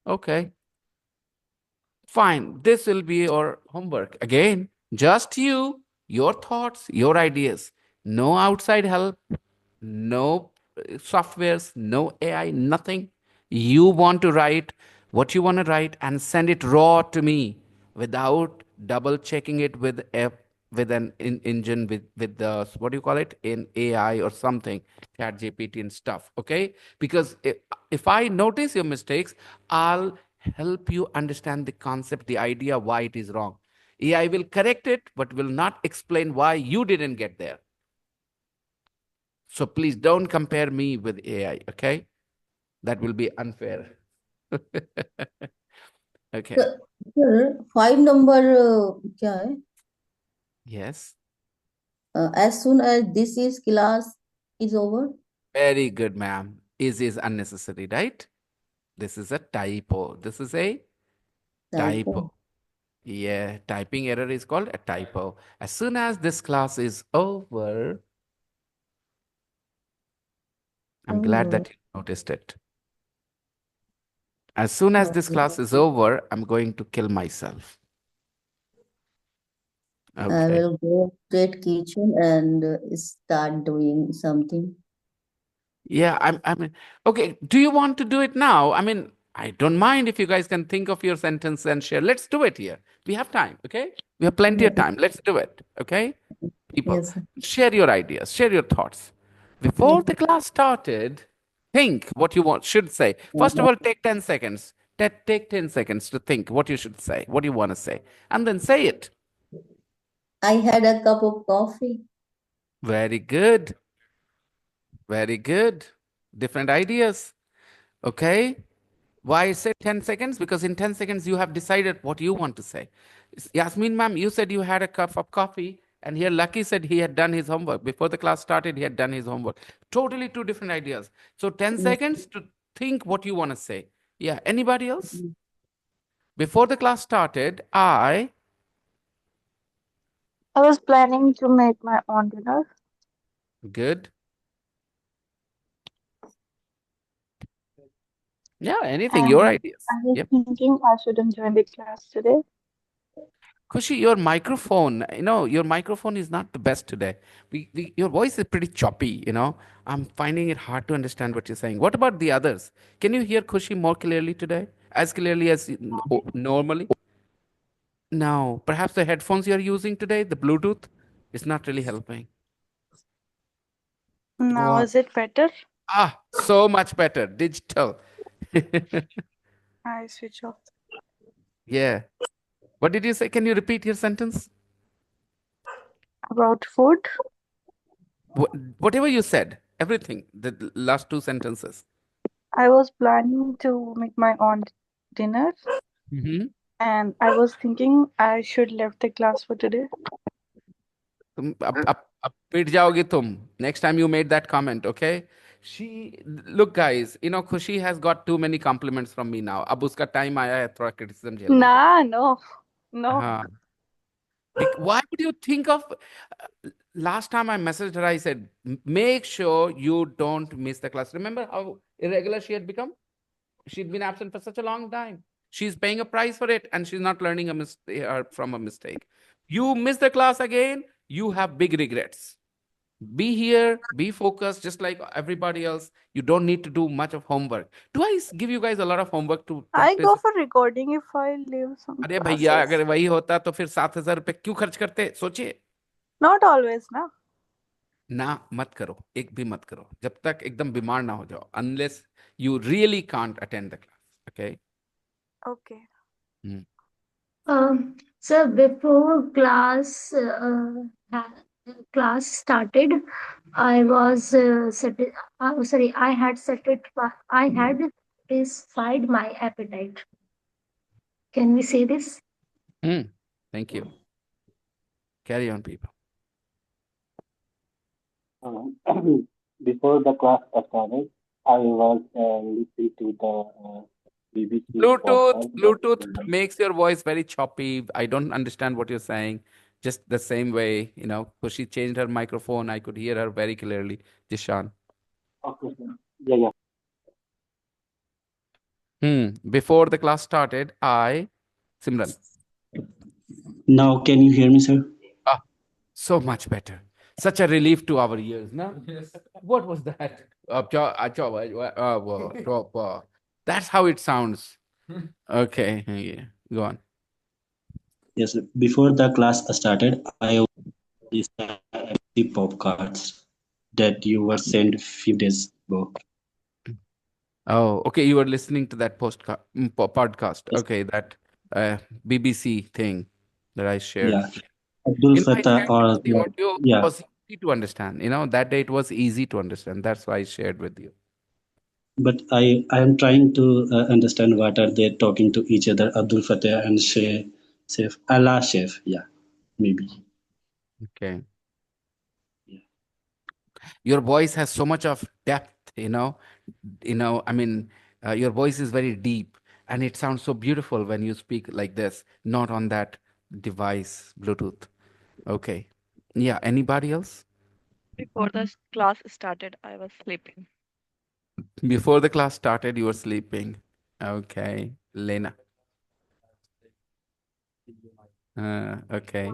Okay. Fine. This will be your homework. Again, just you, your thoughts, your ideas. No outside help, no softwares, no AI, nothing. You want to write what you want to write and send it raw to me without double checking it with an engine with the, what do you call it, in AI or something, chat GPT and stuff. Okay, because if I notice your mistakes, I'll help you understand the concept, the idea why it is wrong. AI will correct it but will not explain why you didn't get there. So please don't compare me with AI, okay? That will be unfair. Okay. Sir, 5 number क्या है? Yes. As soon as this is class is over. Very good, ma'am. Is unnecessary, right? This is a typo. This is a typo. Yeah, typing error is called a typo. As soon as this class is over, I'm glad that you noticed it. As soon as this class is over, I'm going to kill myself. I Okay. will go straight kitchen and start doing something. Yeah, I mean, okay. Do you want to do it now? I mean, I don't mind if you guys can think of your sentence and share. Let's do it here. We have time, okay? We have plenty of time. Let's do it, okay? People, Yes, sir. share your ideas, share your thoughts. Before the class started, think what you should say. First of all, take 10 seconds. Take 10 seconds to think what you should say, what you want to say, and then say it. I had a cup of coffee. Very good. Very good. Different ideas. Okay? Why I said 10 seconds? Because in 10 seconds you have decided what you want to say. Yasmin ma'am, you said you had a cup of coffee, and here Lucky said he had done his homework. Before the class started, he had done his homework. Totally two different ideas. So 10 Yes. seconds to think what you want to say. Yeah, anybody else? Before the class started, I was planning to make my own dinner. good. Yeah, anything, your And ideas. I was Yep. thinking I shouldn't join the class today. Kushi, your microphone, your microphone is not the best today. Your voice is pretty choppy, I'm finding it hard to understand what you're saying. What about the others? Can you hear Kushi more clearly today? As clearly as normally? No. Perhaps the headphones you're using today, the Bluetooth, is not really helping. Now What? is it better? So much better. Digital. I switch off. Yeah. What did you say? Can you repeat your sentence? About food. Whatever you said, everything, the last two sentences. I was planning to make my own dinner, Mm-hmm. and I was thinking I should leave the class for today. तुम अब पिट जाओगे तुम. Next time you made that comment, okay? Look guys, Khushi has got too many compliments from me now. अब उसका time आया है थोड़ा criticism झेलने का. Nah, no. हाँ. Why would you think of last time I messaged her, I said, make sure you don't miss the class. Remember how irregular she had become? She'd been absent for such a long time. She's paying a price for it, and she's not learning from a mistake. You miss the class again, you have big regrets. Be here, be focused, just like everybody else. You don't need to do much of homework. Do I give you guys a lot of homework to I practice? go for recording if I leave some अरे भैया, classes. अगर वही होता तो फिर 7,000 रुपए क्यों खर्च करते? सोचिए. Not always, na. ना मत करो, एक भी मत करो, जब तक एकदम बीमार ना हो जाओ. Unless you really can't attend the class. Okay? Okay. Sir, before class started, I was I had satisfied my appetite. Can we say this? Thank you. Carry on, people. Before the class started, I was listening to the BBC podcast. Bluetooth makes your voice very choppy. I don't understand what you're saying. Just the same way, because she changed her microphone, I could hear her very clearly. Jishan. Okay, sir. Yeah. Before the class started, Simran. Now, can you hear me, sir? So much better. Such a relief to our ears, no? Yes. What was that? That's how it sounds. Okay, yeah. Go on. Yes, sir. Before the class started, I listened to the podcasts that you were sent few days ago. Oh, okay. You were listening to that podcast. Yes. Okay, that BBC thing that I shared. Yeah. Abdul I Fattah shared or the audio. yeah. It was easy to understand. That day it was easy to understand. That's why I shared with you. But I am trying to understand what are they talking to each other, Abdul Fattah and Chef Allah Chef. Yeah, maybe. Okay. Your voice has so much of depth, I mean, your voice is very deep, and it sounds so beautiful when you speak like this, not on that device, Bluetooth. Okay. Yeah, anybody else? Before the class started, I was sleeping. Before the class started, you were sleeping. Okay. Lena. Okay.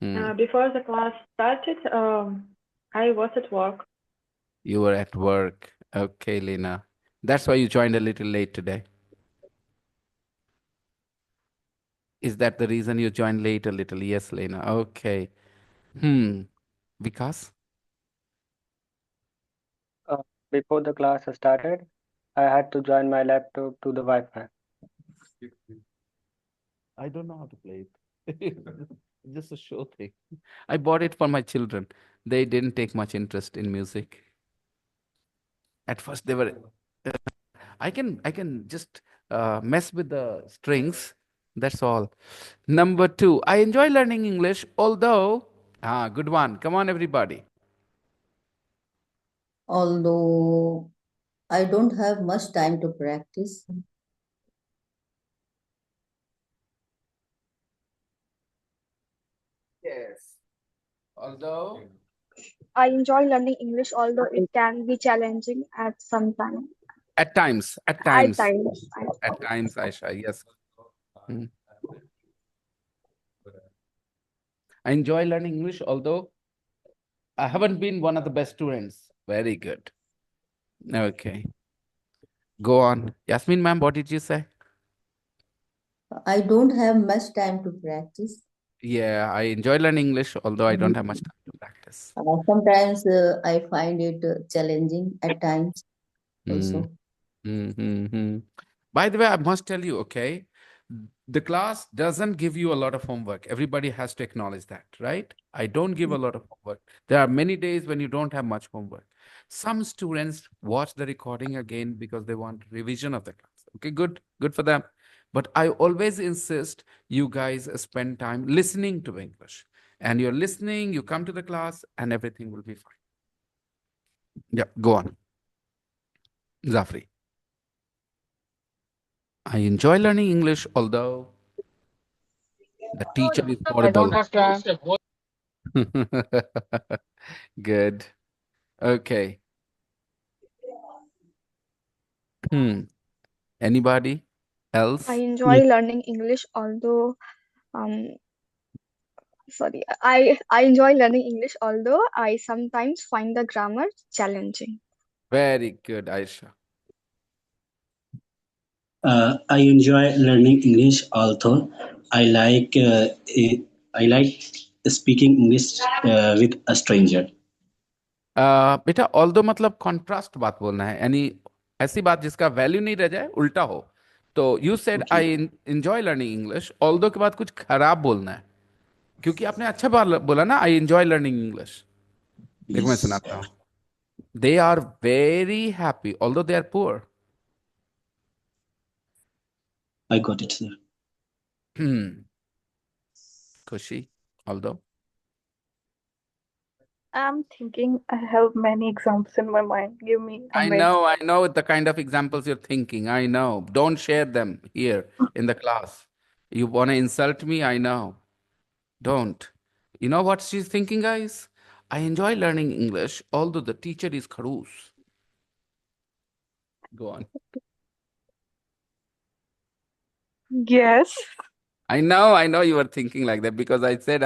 Before the class started, I was at work. You were at work. Okay, Lena. That's why you joined a little late today. Is that the reason you joined late a little? Yes, Lena. Okay. Vikas? Before the class started, I had to join my laptop to the Wi-Fi. I don't know how to play it. Just a show thing. I bought it for my children. They didn't take much interest in music. At first, they were I can just mess with the strings. That's all. Number 2, I enjoy learning English, although good one. Come on, everybody. Although I don't have much time to practice. Yes. Although I enjoy learning English, although it can be challenging at some time. at times, At times. Aisha, yes. Mm. I enjoy learning English, although I haven't been one of the best students. Very good. Okay. Go on. Yasmin, ma'am, what did you say? I don't have much time to practice. Yeah, I enjoy learning English, although I don't have much time to practice. Sometimes I find it challenging at times also. By the way, I must tell you, okay, the class doesn't give you a lot of homework. Everybody has to acknowledge that, right? I don't give a lot of homework. There are many days when you don't have much homework. Some students watch the recording again because they want revision of the class. Okay, good for them. But I always insist you guys spend time listening to English. And you're listening, you come to the class, and everything will be fine. Yeah, go on. Zafri. I enjoy learning English, although the teacher is horrible. Good. Okay. Anybody else? I enjoy learning English, although um I enjoy learning English, although I sometimes find the grammar challenging. Very good, Aisha. I enjoy learning English, although I like I like speaking English with a stranger. बेटा although मतलब contrast बात बोलना है यानी ऐसी बात जिसका value नहीं रह जाए उल्टा हो तो you said I enjoy learning English although के बाद कुछ खराब बोलना है क्योंकि आपने अच्छा बोला ना आई एंजॉय लर्निंग इंग्लिश देखो मैं सुनाता हूँ they are very happy although they are poor I got it, sir. खुशी although I'm thinking I have many examples in my mind. Give me a I minute. know the kind of examples you're thinking. I know. Don't share them here in the class. You want to insult me? I know. Don't. You know what she's thinking, guys? I enjoy learning English, although the teacher is kharoos. Go on. Yes. I know you were thinking like that because I said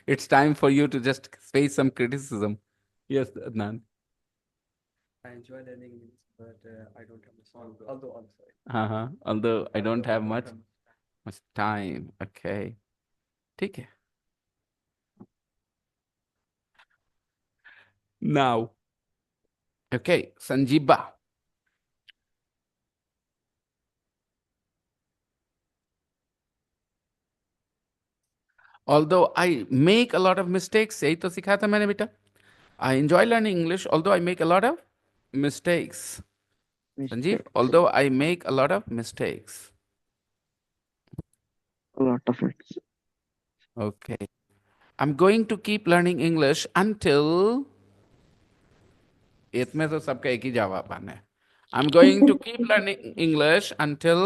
it's time for you to just face some criticism. Yes, Adnan. I enjoy learning English, but I don't have much time. Although I don't have much time. Okay. ठीक है. Now. Okay, Sanjiba. Although I make a lot of mistakes, यही तो सिखाया था मैंने बेटा. I enjoy learning English, although I make a lot of mistakes. Sanjeev, although I make a lot of mistakes. A lot of it. Okay. I'm going to keep learning English until इसमें तो सबका एक ही जवाब आना है. I'm going to keep learning English until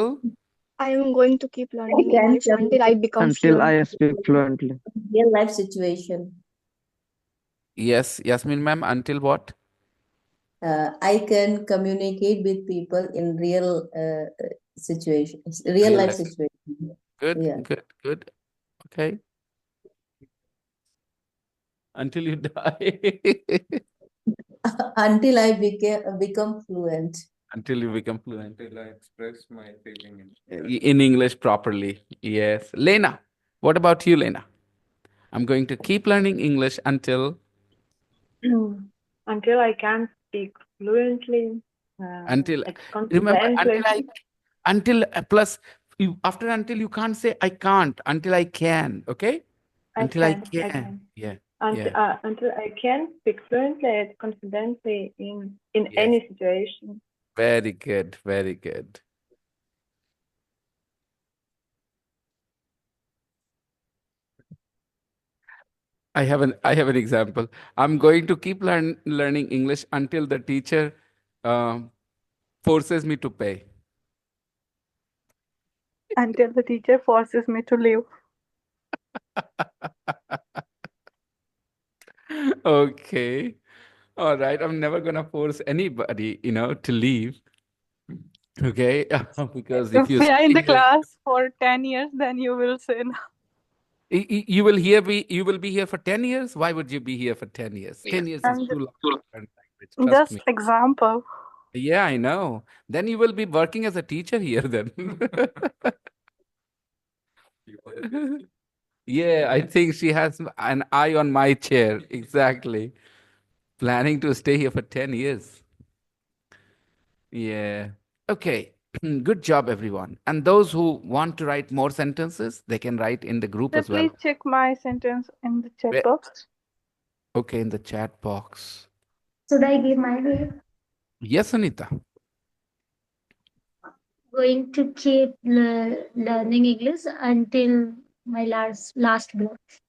I am going to keep learning English until I become fluent. I speak fluently. Real life situation. Yes, Yasmin ma'am, until what? I can communicate with people in real situations, real life situation. Good, Yeah. good. Okay. Until you die. Until I become fluent. Until you become fluent. Until I express my feeling In English properly. Yes. Lena, what about you, Lena? I'm going to keep learning English until I can speak fluently. Remember Confidently. until plus after until you can't say I can't until I can. Okay. I can. Yeah. Until I can speak fluently and confidently in any situation. Very good. Very good. I have an example. I'm going to keep learning English until the teacher forces me to pay. Until the teacher forces me to leave. Okay. All right. I'm never gonna force anybody, to leave. Okay. Because if If you we are in stay the here, class for 10 years, then you will say no. you will be here for 10 years. Why would you be here for 10 years? 10 years is And too long to learn language. Trust just me. example. Yeah, I know. Then you will be working as a teacher here then. Yeah, I think she has an eye on my chair. Exactly. Planning to stay here for 10 years. Yeah. Okay. Good job, everyone. And those who want to write more sentences, they can write in the group So as well. please check my sentence in the chat Where- box. Okay, in the chat box. Should I give my name? Yes, Anita. Going to keep learning English until my last breath,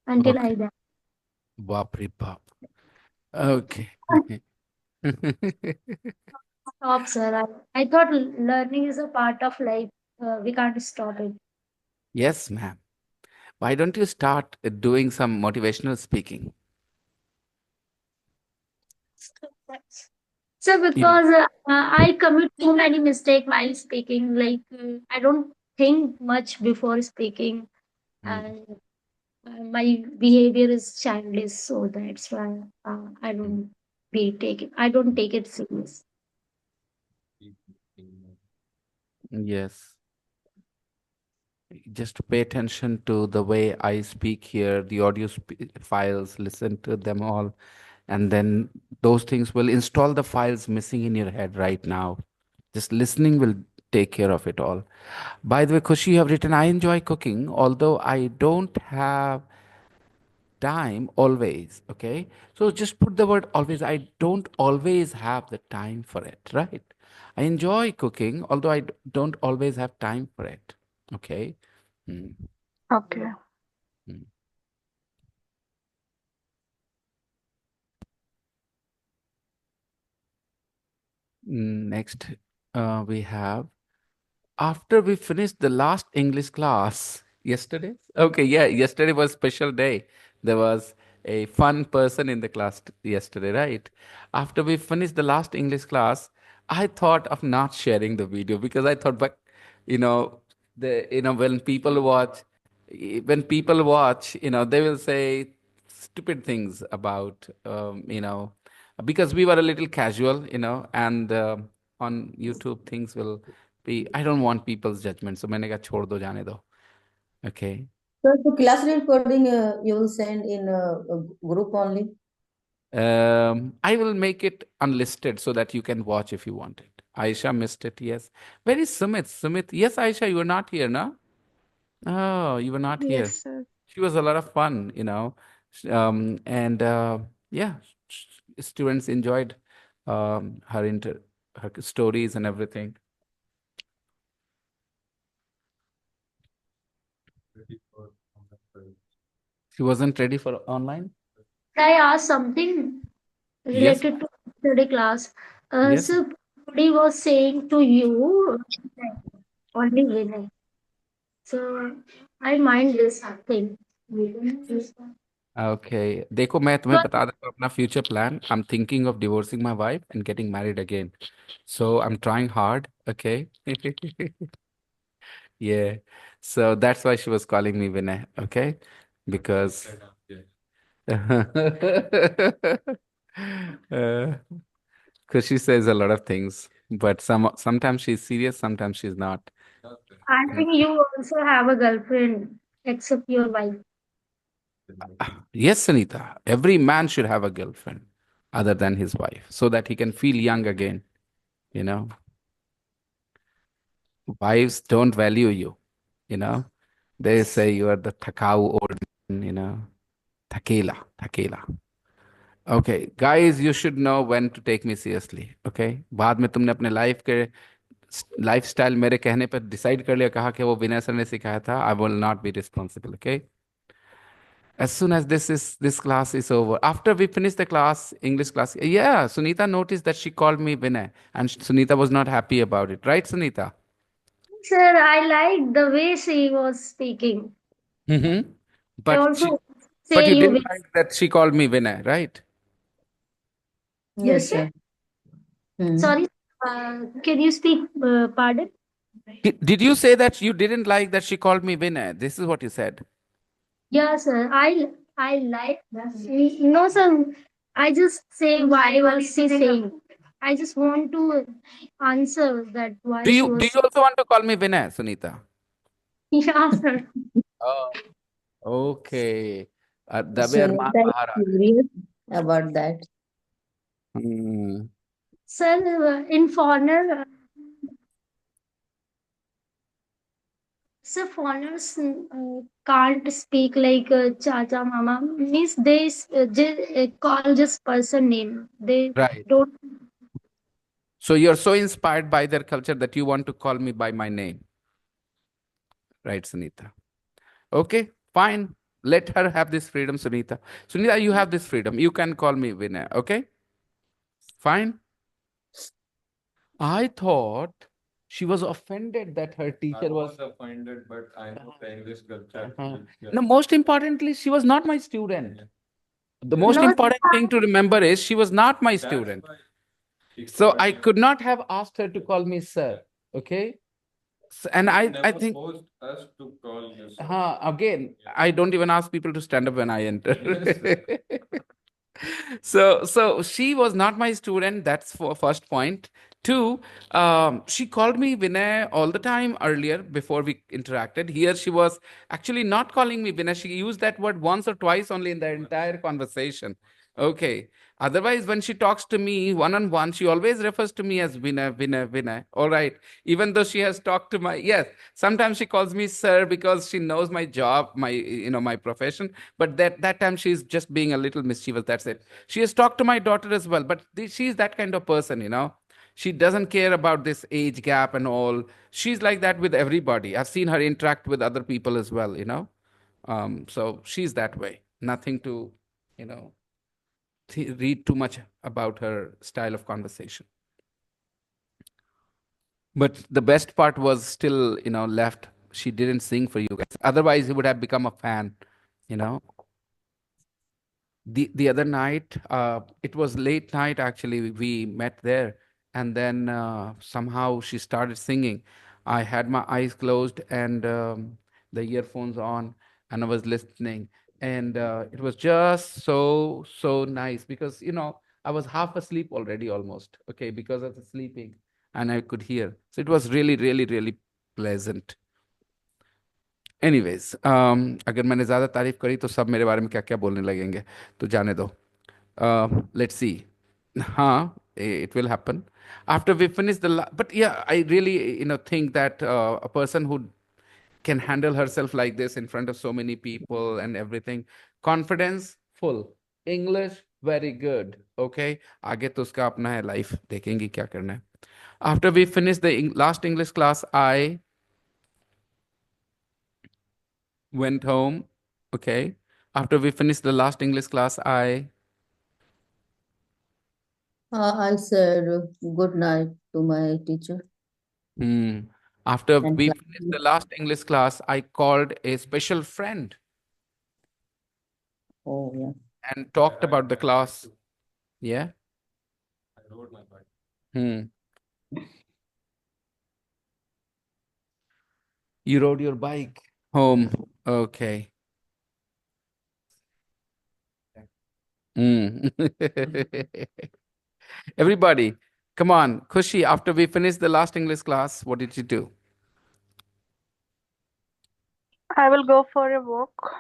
until Okay. I die. Bap re bap. Okay. Stop, sir. I thought learning is a part of life. We can't stop it. Yes, ma'am. Why don't you start doing some motivational speaking? So You- because I commit too many mistakes while speaking, like I don't think much before speaking, Mm, and my behavior is childish, so that's why I don't take it serious. Yes. Just pay attention to the way I speak here, the audio files, listen to them all, and then those things will install the files missing in your head right now. Just listening will take care of it all. By the way, Kushi, you have written, I enjoy cooking, although I don't have time always. Okay. So just put the word always. I don't always have the time for it, right? I enjoy cooking, although don't always have time for it. Okay. Hmm. Okay. Hmm. Next, we have after we finished the last English class yesterday. Okay, yeah, yesterday was special day. There was a fun person in the class yesterday, right? After we finished the last English class, I thought of not sharing the video because I thought, but you know, when people watch, they will say stupid things about, because we were a little casual, and on YouTube things will I don't want people's judgment. So मैंने कहा छोड़ दो जाने दो. Okay. So the class recording you will send in a group only. I will make it unlisted so that you can watch if you want it. Aisha missed it. Yes. Where is Sumit? Sumit. Yes, Aisha, you were not here, no? Oh, you were not here. Yes, sir. She was a lot of fun, and yeah, students enjoyed her stories and everything. She wasn't ready for online? Can I ask something Yes. related to study class? Yes. So somebody was saying to you only Vinay. So I mind this thing. Okay. देखो मैं तुम्हें बता देता हूँ अपना future plan. I'm thinking of divorcing my wife and getting married again. So I'm trying hard. Okay. Yeah. So that's why she was calling me Vinay. Okay. Because because she says a lot of things, but sometimes she's serious, sometimes she's not. I think you also have a girlfriend except your wife. Yes, Sanita. Every man should have a girlfriend other than his wife so that he can feel young again. You know, wives don't value you. You know, they say you are the thakau old man, thakela, thakela. Okay, guys, you should know when to take me seriously. Okay, बाद में तुमने अपने life के lifestyle मेरे कहने पर decide कर लिया, कहा कि वो विनय सर ने सिखाया था. I will not be responsible. Okay. As soon as this class is over, after we finish the class, English class, yeah, Sunita noticed that she called me Vinay, and Sunita was not happy about it, right, Sunita? Sir, I liked the way she was speaking. Mm-hmm. I But also but say you you didn't with like that she called me Vinay, right? yes, Yes, sir. sir. Hmm. Sorry, can you speak? Pardon? Did you say that you didn't like that she called me Vinay? This is what you said. Yeah, sir. I like that. No, sir. I just say why was she saying? I just want to answer that why Do she you do was. you also want to call me Vinay, Sunita? Yeah, sir. Oh, okay. दबे अरमान Sunita is बाहर आ गए. curious about that. Hmm. Sir, in foreigner, sir, foreigners can't speak like chacha, mama. Means they call just person name. They Right. don't. So you're so inspired by their culture that you want to call me by my name, right, Sunita? Okay, fine. Let her have this freedom, Sunita. Sunita, you have this freedom. You can call me Vinay. Okay, fine. I thought she was offended that her teacher was offended, but I know the English culture. No, most importantly, she was not my student. The most No, important thing to remember is she was not my student. So I could not have asked her to call me sir. Okay. And I think Forced us to call you. again, I don't even ask people to stand up when I enter. So she was not my student. That's for first point. Two, she called me Vinay all the time earlier before we interacted. Here she was actually not calling me Vinay. She used that word once or twice only in the entire conversation. Okay. Otherwise, when she talks to me one on one, she always refers to me as Vinay, Vinay, Vinay. All right. Even though she has talked to my, yes, sometimes she calls me sir because she knows my job, my profession. But that time she's just being a little mischievous. That's it. She has talked to my daughter as well. But she's that kind of person. She doesn't care about this age gap and all. She's like that with everybody. I've seen her interact with other people as well. So she's that way. Nothing to, you know read too much about her style of conversation. But the best part was still, left. She didn't sing for you guys. Otherwise, he would have become a fan, you know. The other night, it was late night actually. We met there, and then somehow she started singing. I had my eyes closed and the earphones on, and I was listening, and it was just so nice because I was half asleep already almost. Okay, because of the sleeping, and I could hear. So it was really pleasant. Anyways अगर मैंने ज़्यादा तारीफ करी तो सब मेरे बारे में क्या क्या बोलने लगेंगे, तो जाने दो. Let's see. हाँ, it will happen after we finish but yeah, I really think that a person who can handle herself like this in front of so many people and everything, confidence full, English very good. Okay, आगे तो उसका अपना है, life देखेंगे क्या करना है. After we finish the last English class, I went home. Okay. After we finished the last English class, I said good night to my teacher hmm, after and we finished the last English class, I called a special friend oh yeah. and talked about the class. Yeah. I rode my bike. Hmm. You rode your bike home. Okay. Hmm. Everybody, come on. Kushi, after we finished the last English class, what did you do? I will go for a walk.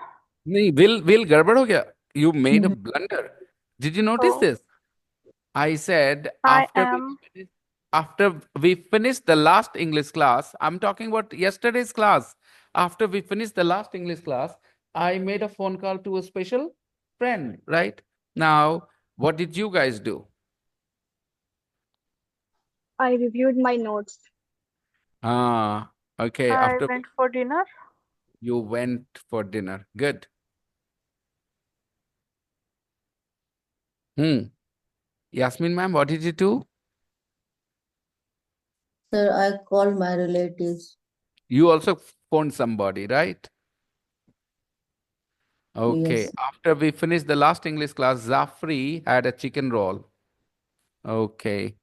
नहीं, will गड़बड़ हो गया. You made a blunder. Did you notice Oh, this? I said I am. after we finished the last English class, I'm talking about yesterday's class. After we finished the last English class, I made a phone call to a special friend, right? Now, What did you guys do? I reviewed my notes. Okay. I After went for dinner. you went for dinner. Good. Yasmin ma'am, what did you do? Sir, I called my relatives. You also phoned somebody, right? Okay. Yes. After we finished the last English class, Zafri had a chicken roll. Okay.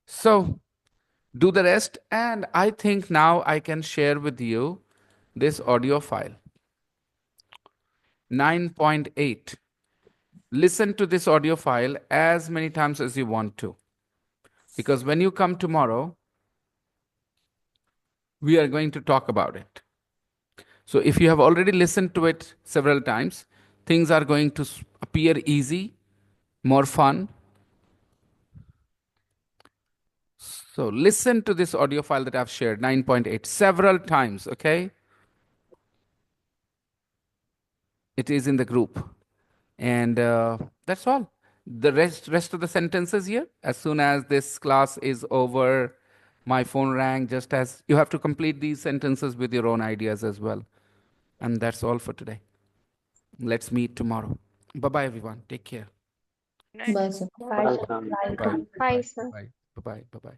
So do the rest. And I think now I can share with you this audio file. 9.8. Listen to this audio file as many times as you want to. Because when you come tomorrow, we are going to talk about it. So if you have already listened to it several times, things are going to appear easy, more fun. So listen to this audio file that I've shared, 9.8, several times, okay? It is in the group. And that's all. The rest of the sentences here, as soon as this class is over, my phone rang, just as you have to complete these sentences with your own ideas as well. And that's all for today. Let's meet tomorrow. Bye-bye, everyone. Take care. Bye, sir. Bye, sir. Bye. Bye, sir. Bye. Bye. Bye. Bye.